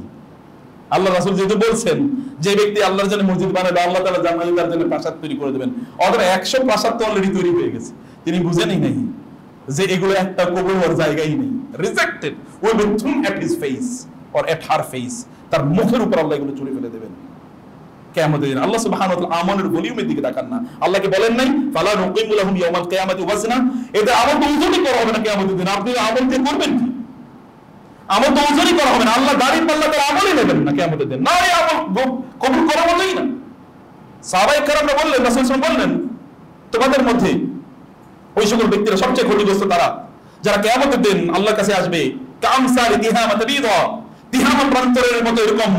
আল্লাহ রাসূল যেহেতু বলছেন যে ব্যক্তি আল্লাহর জন্য মসজিদ বানাবে আল্লাহ তাআলা জান্নাতে তার জন্য প্রাসাদ তৈরি করে দেবেন। ওদের 100 প্রাসাদ তো অলরেডি তৈরি হয়ে গেছে, তিনি বুঝেনই নাই যে এগুলো একটা কবর হওয়ার জায়গাই নেই। Rejected will be thrown at his face or at her face, তার মুখের উপর আল্লাহ এগুলো ছুঁড়ে ফেলে দেবেন কিয়ামতের দিন। আল্লাহ সুবহানাহু ওয়া তাআলা আমলের ভলিউমের দিকে তাকান না। আল্লাহকে বলেন নাই ফালা নুকিমু লাহুম ইয়াউমাল কিয়ামাতি ওয়াজনা, এতে আমল তো ওজনই করা হবে না কিয়ামতের দিন। আপনি আমল দিয়ে করবেন কি? আমল তো ওজনই করা হবে না। আল্লাহ দাড়ি পাল্লা তার আমলই নেবেন না কিয়ামতের দিন। না এই আমল কবুল করা বলেই না। সাহাবায়ে কেরামরা বললেন, রাসূল সাল্লাল্লাহু আলাইহি ওয়াসাল্লাম বললেন তোমাদের মধ্যে ওই সকল ব্যক্তিরা সবচেয়ে ক্ষতিগ্রস্ত তারা যারা কিয়ামতের দিন আল্লাহর কাছে আসবে কামসারি তিহামাত বিদা, তিহামা প্রান্তরের মতো এরকম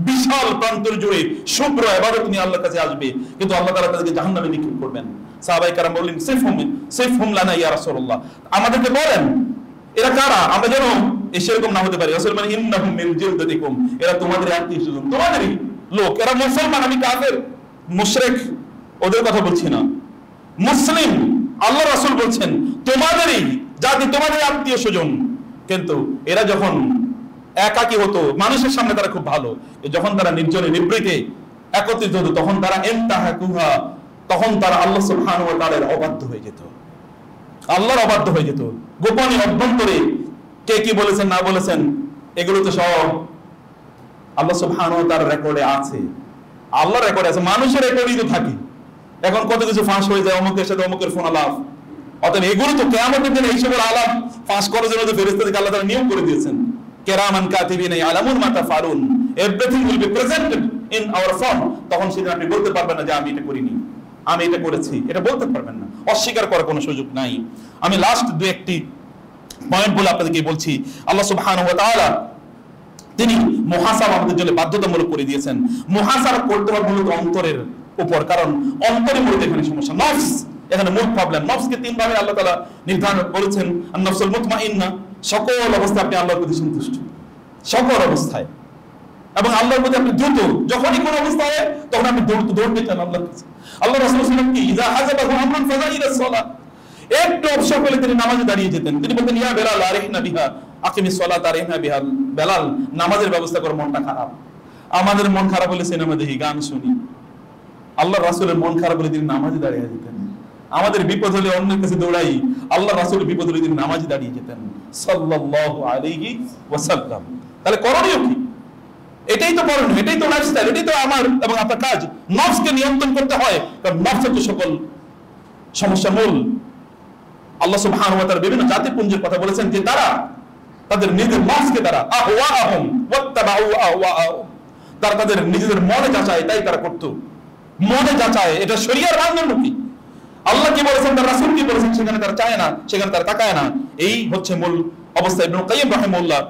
বিশাল প্রান্তর জুড়ে শুভ্র ইবাদত নিয়ে আল্লাহর কাছে আসবে, কিন্তু আল্লাহ তাআলা তাদেরকে জাহান্নামে নিক্ষেপ করবেন। সাহাবায়ে কেরাম বললেন সিফহুম লানা ইয়া রাসূলুল্লাহ, আমাদেরকে বলেন এরা কারা, আমরা যেন এরকম না হতে পারি। রাসূল বলেন ইন্নাহুম মিন জিলদাতিকুম, এরা তোমাদের আত্মীয়স্বজন, তোমাদেরই লোক, এরা মুসলমান, আমি কাফের মুশরিক ওদের কথা বলছি না, মুসলিম। আল্লাহ রাসূল বলছেন তোমাদেরই জাতি, তোমাদের আত্মীয়স্বজন। কিন্তু এরা যখন একাকী হতো মানুষের সামনে তারা খুব ভালো, যখন তারা নির্জনে নিবৃতে একত্রিত হতো তখন তারা ইনতাহাকুহা, তখন তারা আল্লাহ সুবহানাহু ওয়া তাআলার অবাধ্য হয়ে যেত, আল্লাহর অবাধ্য হয়ে যেত। গোপনে অভ্যন্তরে কে কি বলেছেন না বলেছেন এগুলো তো সব আল্লাহ সুবহানাহু ওয়া তাআলার রেকর্ডে আছে, আল্লাহর রেকর্ডে আছে, মানুষের রেকর্ডই তো থাকে। এখন কত কিছু ফাঁস হয়ে যায়, অমুকের সাথে অমুকের ফোন আলাপ, অতএব এগুলো তো কিয়ামতের দিনে এই সব আলাপ ফাঁস করার জন্য তো ফেরেশতাদেরকে আল্লাহ তাআলা নিয়ম করে দিয়েছেন, কিরামান কাতিবিন ইয়ালামুন মা তাফআলুন, everything will be presented in our form. তখন সেদিন আপনি বলতে পারবেন না যে আমি এটা করিনি, আমি এটা করেছি, এটা বলতে পারবেন না, অস্বীকার করার কোনো সুযোগ নাই। আমি লাস্ট দুই একটি পয়েন্ট বলে আপনাদেরকে বলছি। আল্লাহ সুবহানাহু ওয়া তাআলা তিনি মুহাসাবা আমাদের জন্য বাধ্যতামূলক করে দিয়েছেন। মুহাসাবা করতে হবে মূলত অন্তরের উপর, কারণ অন্তরে মূলত এখানে সমস্যা, নফস এখানে মূল প্রবলেম। নফসকে তিন ভাবে আল্লাহ তাআলা নির্ধারণ করেছেন। আন-নাফসুল মুতমাইন্না, সকল অবস্থায় আপনি আল্লাহর প্রতি সন্তুষ্ট, সকল অবস্থায়, এবং আল্লাহর প্রতি আপনি দ্রুত, যখনই কোন অবস্থা হয় তখন আপনি দৌড়তে চান আল্লাহর কাছে। আল্লাহ রাসূল সাল্লাল্লাহু আলাইহি ওয়াসাল্লাম কি ইযা হাযাবাহু আমরুন ফাযা'a ইলা সালাত, একটু অবসর পেলে তিনি নামাজে দাঁড়িয়ে যেতেন। তিনি বলতেন ইয়া বেলাল আরিহনা বিহা আকিমিস সালাত আরিহনা বিহা, বেলাল নামাজের ব্যবস্থা করে, মনটা খারাপ। আমাদের মন খারাপ হলে সিনেমা দেখি, গান শুনি। আল্লাহ রাসূলের মন খারাপ হলে তিনি নামাজে দাঁড়িয়ে যেতেন। আমাদের বিপদ হলে অন্যের কাছে দৌড়াই, আল্লাহ রাসূলের বিপদ হলে তিনি নামাজে দাঁড়িয়ে যেতেন সাল্লাল্লাহু আলাইহি ওয়াসাল্লাম। তাহলে করণীয় কি? এটাই তো করণীয়, এটাই তো লাইফস্টাইল, এটাই তো আমার এবং আপনার কাজ। নফসকে নিয়ন্ত্রণ করতে হয়, কারণ নফস হচ্ছে সকল সমস্যার মূল। আল্লাহ সুবহানাহু ওয়া তাআলা বিভিন্ন জাতিপুঞ্জের কথা বলেছেন যে তারা তাদের নিজের নফসকে তারা আহওয়াহুম ওয়াত্তাবাউ আহওয়াহুম, তারা তাদের নিজেদের মনে যা চায় তাই তারা করত, মনে যা চায়। এটা শরীয়তের মানদণ্ড কি, আল্লাহ কি বলেছেন, তার রাসূল কি বলেছেন, সেখানে তারা চায় না, সেখানে তারা তাকায় না। এই হচ্ছে মূল অবস্থা। ইবনে কাইয়্যিম রাহিমাহুল্লাহ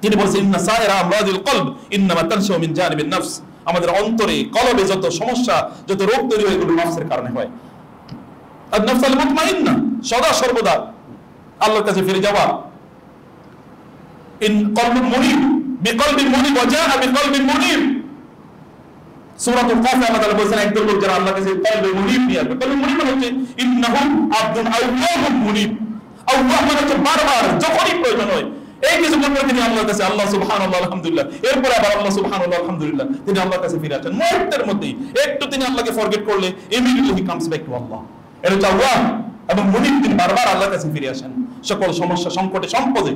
তিনি বলেছেন ইন্না সায়রা আমরাদিল কলব ইন্নামা তানশু মিন জানিবিন নফস, আমাদের অন্তরে কলবে যত সমস্যা, যত রোগ তৈরি হয় এগুলো নফসের কারণে হয়। আর নফসুল মুতমাইন্না, সদা সর্বদা আল্লাহর কাছে ফিরে যাওয়া। ইন কলবুন মুনিব বিকলবিন মুনিব ওয়া জাআ বিকলবিন মুনিব। সূরাতুল কাফে আল্লাহ তাআলা বলেছেন একদল লোক যারা আল্লাহর কাছে কলবে মুনিব নিয়ে আসবে। কলবে মুনিব মানে হচ্ছে ইন্নাহু আবদুন আওয়াহুম মুনিব। আল্লাহ মানে হচ্ছে বারবার যখনই প্রয়োজন হয় এই কিছুক্ষণ পরে তিনি আল্লাহর কাছে আল্লাহ সুবহানাল্লাহ আলহামদুলিল্লাহ, এরপরে আবার আল্লাহ সুবহানাল্লাহ আলহামদুলিল্লাহ, তিনি আল্লাহর কাছে ফিরে আসেন মুহূর্তের মধ্যেই। একটু তিনি আল্লাহকে ফরগেট করলে immediately he comes back to Allah. এটা হচ্ছে আল্লাহ এবং মুনিব, তিনি বারবার আল্লাহর কাছে ফিরে আসেন সকল সমস্যা সংকটে সম্পদে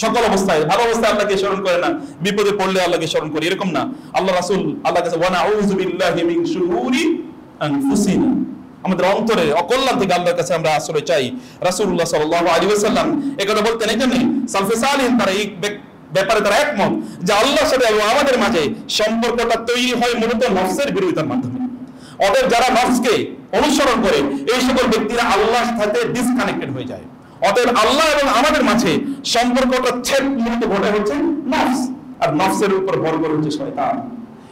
সকল অবস্থায়। ভালো অবস্থায় আল্লাহকে স্মরণ করে না, বিপদে পড়লে আল্লাহকে স্মরণ করে, এরকম না। আল্লাহ রাসূল আল্লাহর কাছে ওয়া নাউযু বিল্লাহি মিন শুরুরি আনফুসিনা, আমাদের অন্তরে অকল্যাণ থেকে আল্লাহর কাছে আমরা আশ্রয় চাই। রাসূলুল্লাহ সাল্লাল্লাহু আলাইহি ওয়াসাল্লাম একথা বলতেন। এই জন্য সালফে সালিহিন তারা এই ব্যাপারে তারা একমত যে আল্লাহর সাথে আমাদের মাঝে সম্পর্কটা তৈরি হয় মূলত নফসের বিরোধিতার মাধ্যমে। অতএব যারা নফসকে অনুসরণ করে এই সকল ব্যক্তিরা আল্লাহর সাথে ডিসকানেক্টেড হয়ে যায়। অতএব আল্লাহ এবং আমাদের মাঝে সম্পর্কটা ছেদ মূলত ঘটে হচ্ছে নফস, আর নফসের উপর ভর করে হচ্ছে শয়তান।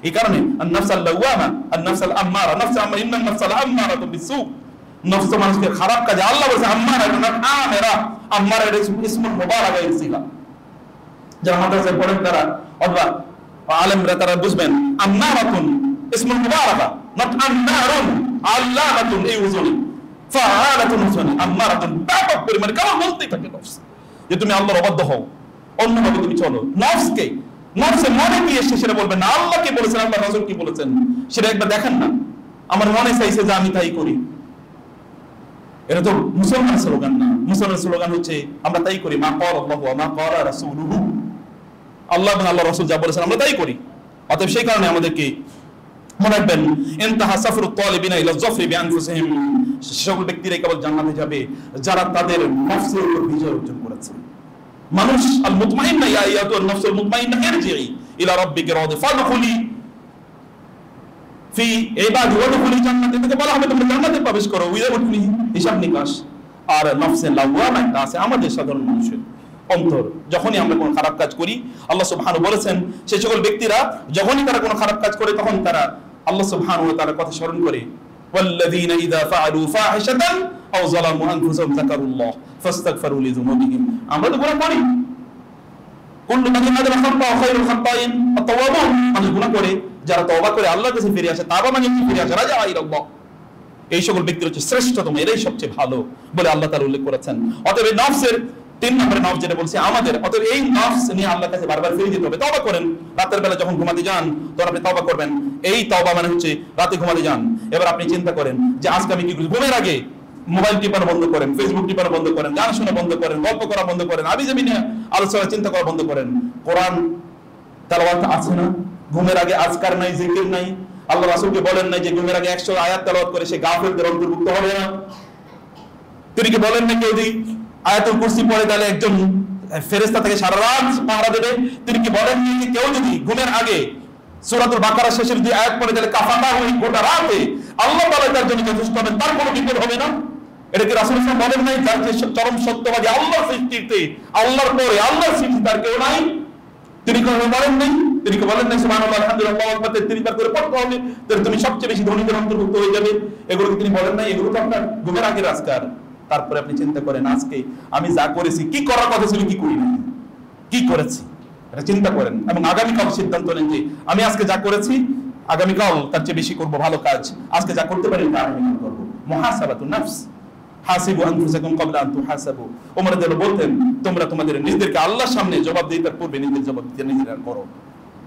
এই কারণে আন-নাফসাল লাওয়ামা আন-নাফসাল আম্মারা নাফসা আম্মা ইন্নান নাফসাল আম্মারাতুম বিসু, নফস মানুষকে খারাপ কাজে আল্লাহ বলেছে আম্মারা না আমেরা। আম্মারা এটা ইসমুল মুবারাকা ইনসিলা, যারা মাদ্রাসায় পড়েন তারা অথবা আলেমরা তারা বুঝবেন আম্মারাতুন ইসমুল মুবারাকা, নট আম্মারুন আল্লাহাতুন। এই উজুনি ফাআলাতুন উজুনি আম্মারাতুন ব্যাপক পরিমাণে কারণ বলতেই থাকে নফস যে তুমি আল্লাহর অবাধ্য হও, অন্যভাবে তুমি চলো। নফসকে নফসে মনে কি এসে সেটা বলবেন না, আল্লাহ কি বলেছেন আল্লাহ রাসূল কি বলেছেন সেটা একবার দেখেন না। আমার মনে চাইছে যে আমি তাই করি, এটা তো মুসলমান স্লোগান না। মুসলমান স্লোগান হচ্ছে আমরা তাই করি, মা ক্বালা আল্লাহু ওয়া মা ক্বালা রাসূলুহু, আল্লাহ এবং আল্লাহ রাসূল যা বলেছেন আমরা তাই করি। অতএব সেই কারণে আমাদেরকে মনে রাখবেন ইনতাহা সাফরুত তালিবিনা ইলা যাফরি বিআনফুসিহিম, সকল ব্যক্তিরাই কেবল জান্নাতে যাবে যারা তাদের নফসের উপর বিজয় অর্জন করেছে। মানুষ আল মুতমাইন্না ইয়া আইয়াতুন নাফসুল মুতমাইন্না ইরজিই ইলা রাব্বিকা রাদি ফাদখুলি ফি ইবাদি ওয়াদখুলি জান্নাতে, থেকে বলা হবে তোমরা জান্নাতে প্রবেশ করো উইদাউট হিসাব নিকাশ। আর নফসে লাওয়ামা এটা আছে আমাদের সাধারণ মানুষের অন্তর। যখনই আমরা কোনো খারাপ কাজ করি আল্লাহ সুবহানাহু বলেছেন সেই সকল ব্যক্তিরা যখনই তারা কোনো খারাপ কাজ করে তখন তারা আল্লাহ সুবহানাহু ওয়া তাআলার কথা স্মরণ করে। ওয়াল্লাযীনা ইযা ফাআলু ফাহিশাতান আও যালামু আনফুসাহুম যাকারুল্লাহ ফাস্তাগফিরু লিযুনুবিহিম। আমরা তো গুনাহ করি, কুল্লু মান আদরা খাতা ওয়া খায়রুল খাতাইন আত-তাওয়াবুন, মানুষ গুনাহ করে যারা তওবা করে আল্লাহর কাছে ফিরে আসে, তাওবা মানে ফিরে আসে, রাজা ইলাল্লাহ, এই সকল ব্যক্তির হচ্ছে শ্রেষ্ঠতম, এরাই সবচেয়ে ভালো বলে আল্লাহ তাআলা উল্লেখ করেছেন। অতএব এই নফসের 3 নম্বরে নফস যেটা বলছে আমাদের, অতএব এই নফস নিয়ে আল্লাহর কাছে বারবার ফিরে যেতে হবে। তওবা করেন, রাতের বেলা যখন ঘুমাতে যান তখন আপনি তওবা করবেন। এই তওবা মানে হচ্ছে রাতে ঘুমাতে যান, এবার আপনি চিন্তা করেন যে আজকে আমি কি করি। ঘুমের আগে মোবাইল টিপানো বন্ধ করেন, ফেসবুক টিপানো বন্ধ করেন, গান শোনা বন্ধ করেন, গল্প করা বন্ধ করেন, আবিজাবি নিয়ে আলোচনা চিন্তা করা বন্ধ করেন। কোরআন তেলাওয়াত আছে না? ঘুমের আগে আজকার নাই, জিকির নাই। আল্লাহ রাসূলকে বলেন নাই যে ঘুমের আগে 100 আয়াত তেলাওয়াত করে সে গাফিলদের অন্তর্ভুক্ত হবে না? তিনি কি বলেন না কেউ যদি আয়াতুল কুরসি পড়ে তাহলে একজন ফেরেশতা থেকে সারা রাত পাহারা দেবে? তিনি কি বলেন না যে কেউ যদি ঘুমের আগে সূরাতুল বাকারা শেষের 2 আয়াত পড়ে তাহলে কাফাতা ওই গোটা রাতে আল্লাহ তাআলা তার জন্য যথেষ্ট হবেন, তার কোনো বিপদ হবে না? এটা কি রাসূল সাল্লাল্লাহু আলাইহি ওয়াসাল্লাম বলেন নাই যার যে চরম সত্যবাদী আল্লাহর সৃষ্টিতে আল্লাহর পরে আল্লাহর সৃষ্টি তার কেউ নাই? তিনি কি বলেন নাই? তিনি কি বলেন নাই সুবহানাল্লাহ আলহামদুলিল্লাহ আল্লাহু আকবার 3 বার করে পড়তে হবে তাহলে তুমি সবচেয়ে বেশি ধনীদের অন্তর্ভুক্ত হয়ে যাবে? এগুলো কি তিনি বলেন নাই? এগুলো তো আপনার ঘুমের আগের আজকার। তারপরে আপনি চিন্তা করেন আজকে আমি যা করেছি, কি করার কথা ছিল কি করি না, কি করেছি এটা চিন্তা করেন এবং আগামীকাল সিদ্ধান্ত নেন যে আমি আজকে যা করেছি আগামীকাল তার চেয়ে বেশি করব ভালো কাজ। আজকে যা করতে পারি তা আগামীকাল করব। মুহাসাবাতুন নাফস, হাসিবু আনফুসাকুম ক্বাবলা আন তুহাসাবু। ওমর রাদিয়াল্লাহু বলতেন তোমরা তোমাদের নিজেদেরকে আল্লাহর সামনে জবাবদিহিতার পূর্বে নিজেদের জবাবদিহি নিজেরা করো,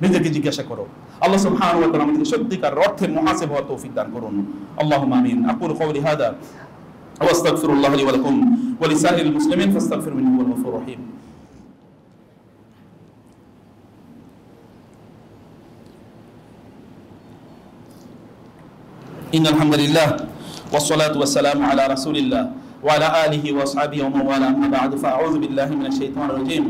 নিজেকে জিজ্ঞাসা করো। আল্লাহ সুবহানাহু ওয়া তাআলা আমাদেরকে সত্যিকার অর্থে মুহাসাবা হওয়ার তৌফিক দান করুন। আল্লাহুম্মা আমিন। আকুলু কওলি হাদা ওয়া আস্তাগফিরুল্লাহ লি ওয়া লাকুম ওয়া লিসাইরিল মুসলিমিন ফাস্তাগফিরু ইন্নাহু হুয়াল গফুরুর রহিম। إن الحمد لله والصلاة والسلام على رسول الله وعلى آله وأصحابه ومن والاه أما بعد فأعوذ بالله من الشيطان الرجيم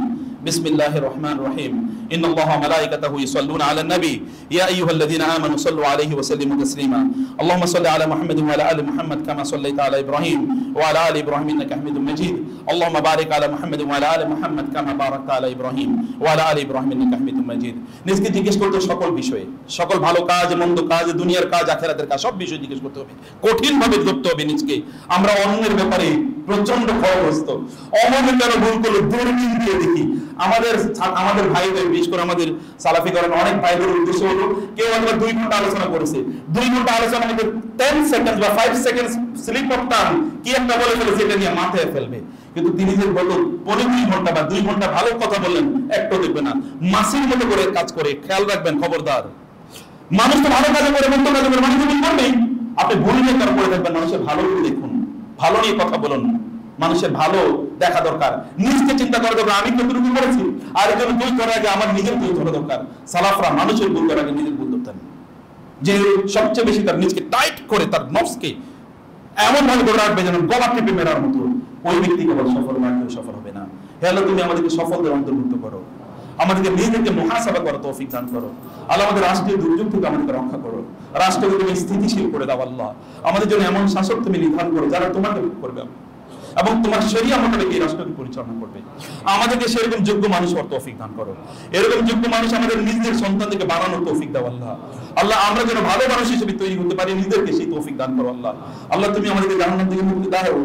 بسم الله الرحمن الرحيم ইন্নাল্লাহা ওয়া মালাইকাতাহু ইউসাল্লুনা আলান নবী ইয়া আইয়ুহাল্লাযীনা আমানু সাল্লু আলাইহি ওয়া সাল্লিমু তাসলিমা আল্লাহুম্মা সাল্লি আলা মুহাম্মাদিন ওয়া আলা আলি মুহাম্মাদ কামা সাল্লাইতা আলা ইব্রাহিম ওয়া আলা আলি ইব্রাহিম ইন্নাকা হামিদুম মাজিদ আল্লাহুম্মা বারিক আলা মুহাম্মাদিন ওয়া আলা আলি মুহাম্মাদ কামা বারাকতা আলা ইব্রাহিম ওয়া আলা আলি ইব্রাহিম ইন্নাকা হামিদুম মাজিদ। নিজকে জিজ্ঞেস করতে সকল বিষয়ে, সকল ভালো কাজ, মন্দ কাজ, দুনিয়ার কাজ, আখিরাতের কাজ, সব বিষয় জিজ্ঞেস করতে হবে, কঠিন ভাবে ধরতে হবে নিজকে। আমরা অন্যের ব্যাপারে প্রচন্ড ভয়গ্রস্ত, অমনে কেন ভুল করলো দূরবীন দিয়ে দেখি। আমাদের ভাইদের, বিশেষ করে আমাদের সালাফি করেন অনেক ভাইদের উদ্দেশ্য হলো, কেউ একবার 2 ঘন্টা আলোচনা করেছে, 2 ঘন্টা আলোচনার মধ্যে 10 সেকেন্ড বা 5 সেকেন্ড স্লিপ অফ টাং কি একটা বলে ফেলেছে, এটা নিয়ে মাথায় ফেলবে। কিন্তু তিনি যে বলল 2 ঘন্টা বা 2 ঘন্টা ভালো কথা বললেন, একটু দেখবে না, মাসির মতো করে কাজ করে। খেয়াল রাখবেন, খবরদার, মানুষ তো ভালো কাজে করে, মন্দ কাজে করে, মানুষ ভুল করবেই। আপনি ভুল নিয়ে তার করে দেখবেন, মানুষের ভালো দেখুন, ভালো নিয়ে কথা বলুন, মানুষের ভালো দেখা দরকার। নিজকে চিন্তা করা দরকার, আমি কতটুকু করেছি, আর একজন ভুল করার আগে আমার নিজের ভুল ধরা দরকার। সালাফরা মানুষের ভুল করার আগে নিজের ভুল ধরতেন, যে সবচেয়ে বেশি তার নিজকে টাইট করে, তার নফসকে এমন ভাবে ধরে রাখবে যেন গলা টিপে মেরার মতো। ওই ব্যক্তি কেবল সফল না, কেউ সফল হবে না। হে আল্লাহ, তুমি আমাদেরকে সফলদের অন্তর্ভুক্ত করো, আমাদেরকে নিজেকে মুহাসাবা করার তৌফিক দান করো। আল্লাহ, আমাদের রাষ্ট্রীয় দুর্যোগ থেকে আমাদেরকে রক্ষা করো, রাষ্ট্রকে তুমি স্থিতিশীল করে দাও। আল্লাহ, আমাদের জন্য এমন শাসক তুমি নির্ধারণ করো যারা তোমাকে করবে এবং তোমার শরিয়া মোতাবেক এই রাষ্ট্রকে পরিচালনা করবে। আমাদেরকে সেরকম যোগ্য মানুষ হওয়ার তৌফিক দান করো। এরকম যোগ্য মানুষ আমাদের নিজেদের সন্তানদেরকে বানানোর তৌফিক দাও। আল্লাহ, আল্লাহ, আমরা যেন ভালো মানুষ হিসেবে তৈরি করতে পারি, নিজেদেরকে সেই তৌফিক দান করো। আল্লাহ, আল্লাহ, তুমি আমাদেরকে জাহান্নাম থেকে মুক্তি দাও,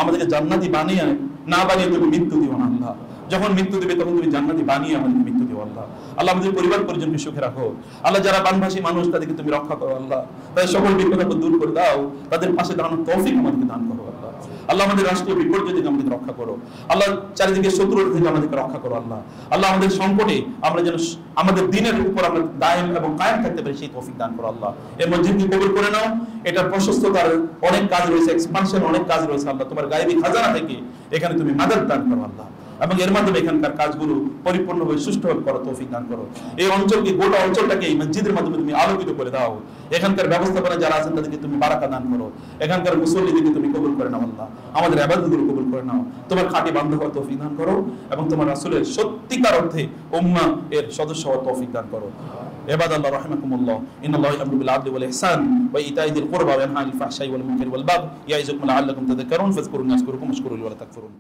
আমাদেরকে জান্নাতি বানিয়ে না বানিয়ে তুমি মৃত্যু দিও না। আল্লাহ, যখন মৃত্যু দেবে তখন তুমি জান্নাতি বানিয়ে আমাদেরকে মৃত্যু দিও। আল্লাহ, আল্লাহ, আমাদের পরিবার পরিজনকে সুখে রাখো। আল্লাহ, যারা বানভাসী মানুষ তাদেরকে তুমি রক্ষা করো। আল্লাহ, তাদের সকল বিপদ দূর করে দাও, তাদের পাশে দাঁড়ানোর তৌফিক আমাদেরকে দান করো। আল্লাহ, আল্লাহ, আমাদের রাষ্ট্রীয় বিপর্যয় থেকে আমাদেরকে রক্ষা করো। আল্লাহ, চারিদিকে শত্রুর থেকে আমাদেরকে রক্ষা করো। আল্লাহ, আল্লাহ, আমাদের সংকটে আমরা যেন আমাদের দিনের উপর আমরা দায়েম এবং কায়েম থাকতে পারি, সেই তৌফিক দান করো। আল্লাহ, এই মসজিদকে কবুল করে নাও। এটা প্রশস্ততার অনেক কাজ রয়েছে, এক্সপানশন অনেক কাজ রয়েছে। আল্লাহ, তোমার গায়েবী খাজানা থেকে এখানে তুমি মাদদ দান করো। আল্লাহ, এবং এর মাধ্যমে এখানকার কাজগুলো পরিপূর্ণভাবে সুষ্ঠুভাবে করার তৌফিক দান করো। এই অঞ্চলকে, গোটা অঞ্চলটাকে এই মসজিদের মাধ্যমে তুমি আলোকিত করে দাও। এখানকার ব্যবস্থাপনা যারা আছেন তাদেরকে তুমি বারাকা দান করো। এখানকার মুসল্লিদেরকে তুমি কবুল করে নাও। আল্লাহ, আমাদের ইবাদতগুলো কবুল করে নাও। তোমার খাঁটি বান্দা হওয়ার তৌফিক দান করো এবং তোমার রাসূলের সত্যিকার অর্থে উম্মাহ এর সদস্য হওয়ার তৌফিক দান করো। ইবাদাল্লাহ রাহিমাকুমুল্লাহ, ইন্নাল্লাহা ইয়া'মুরু বিল আদলি ওয়াল ইহসান ওয়া ইতা'i যিল কুরবা ওয়া ইয়ানহা আনিল ফাহশাই ওয়াল মুনকারি ওয়াল বাগই ইয়া'iযুকুম লা'আল্লাকুম তাযাক্কারুন ফাযকুরুনি আযকুরকুম ওয়াশকুরু লি ওয়া লা তাকফুরুন।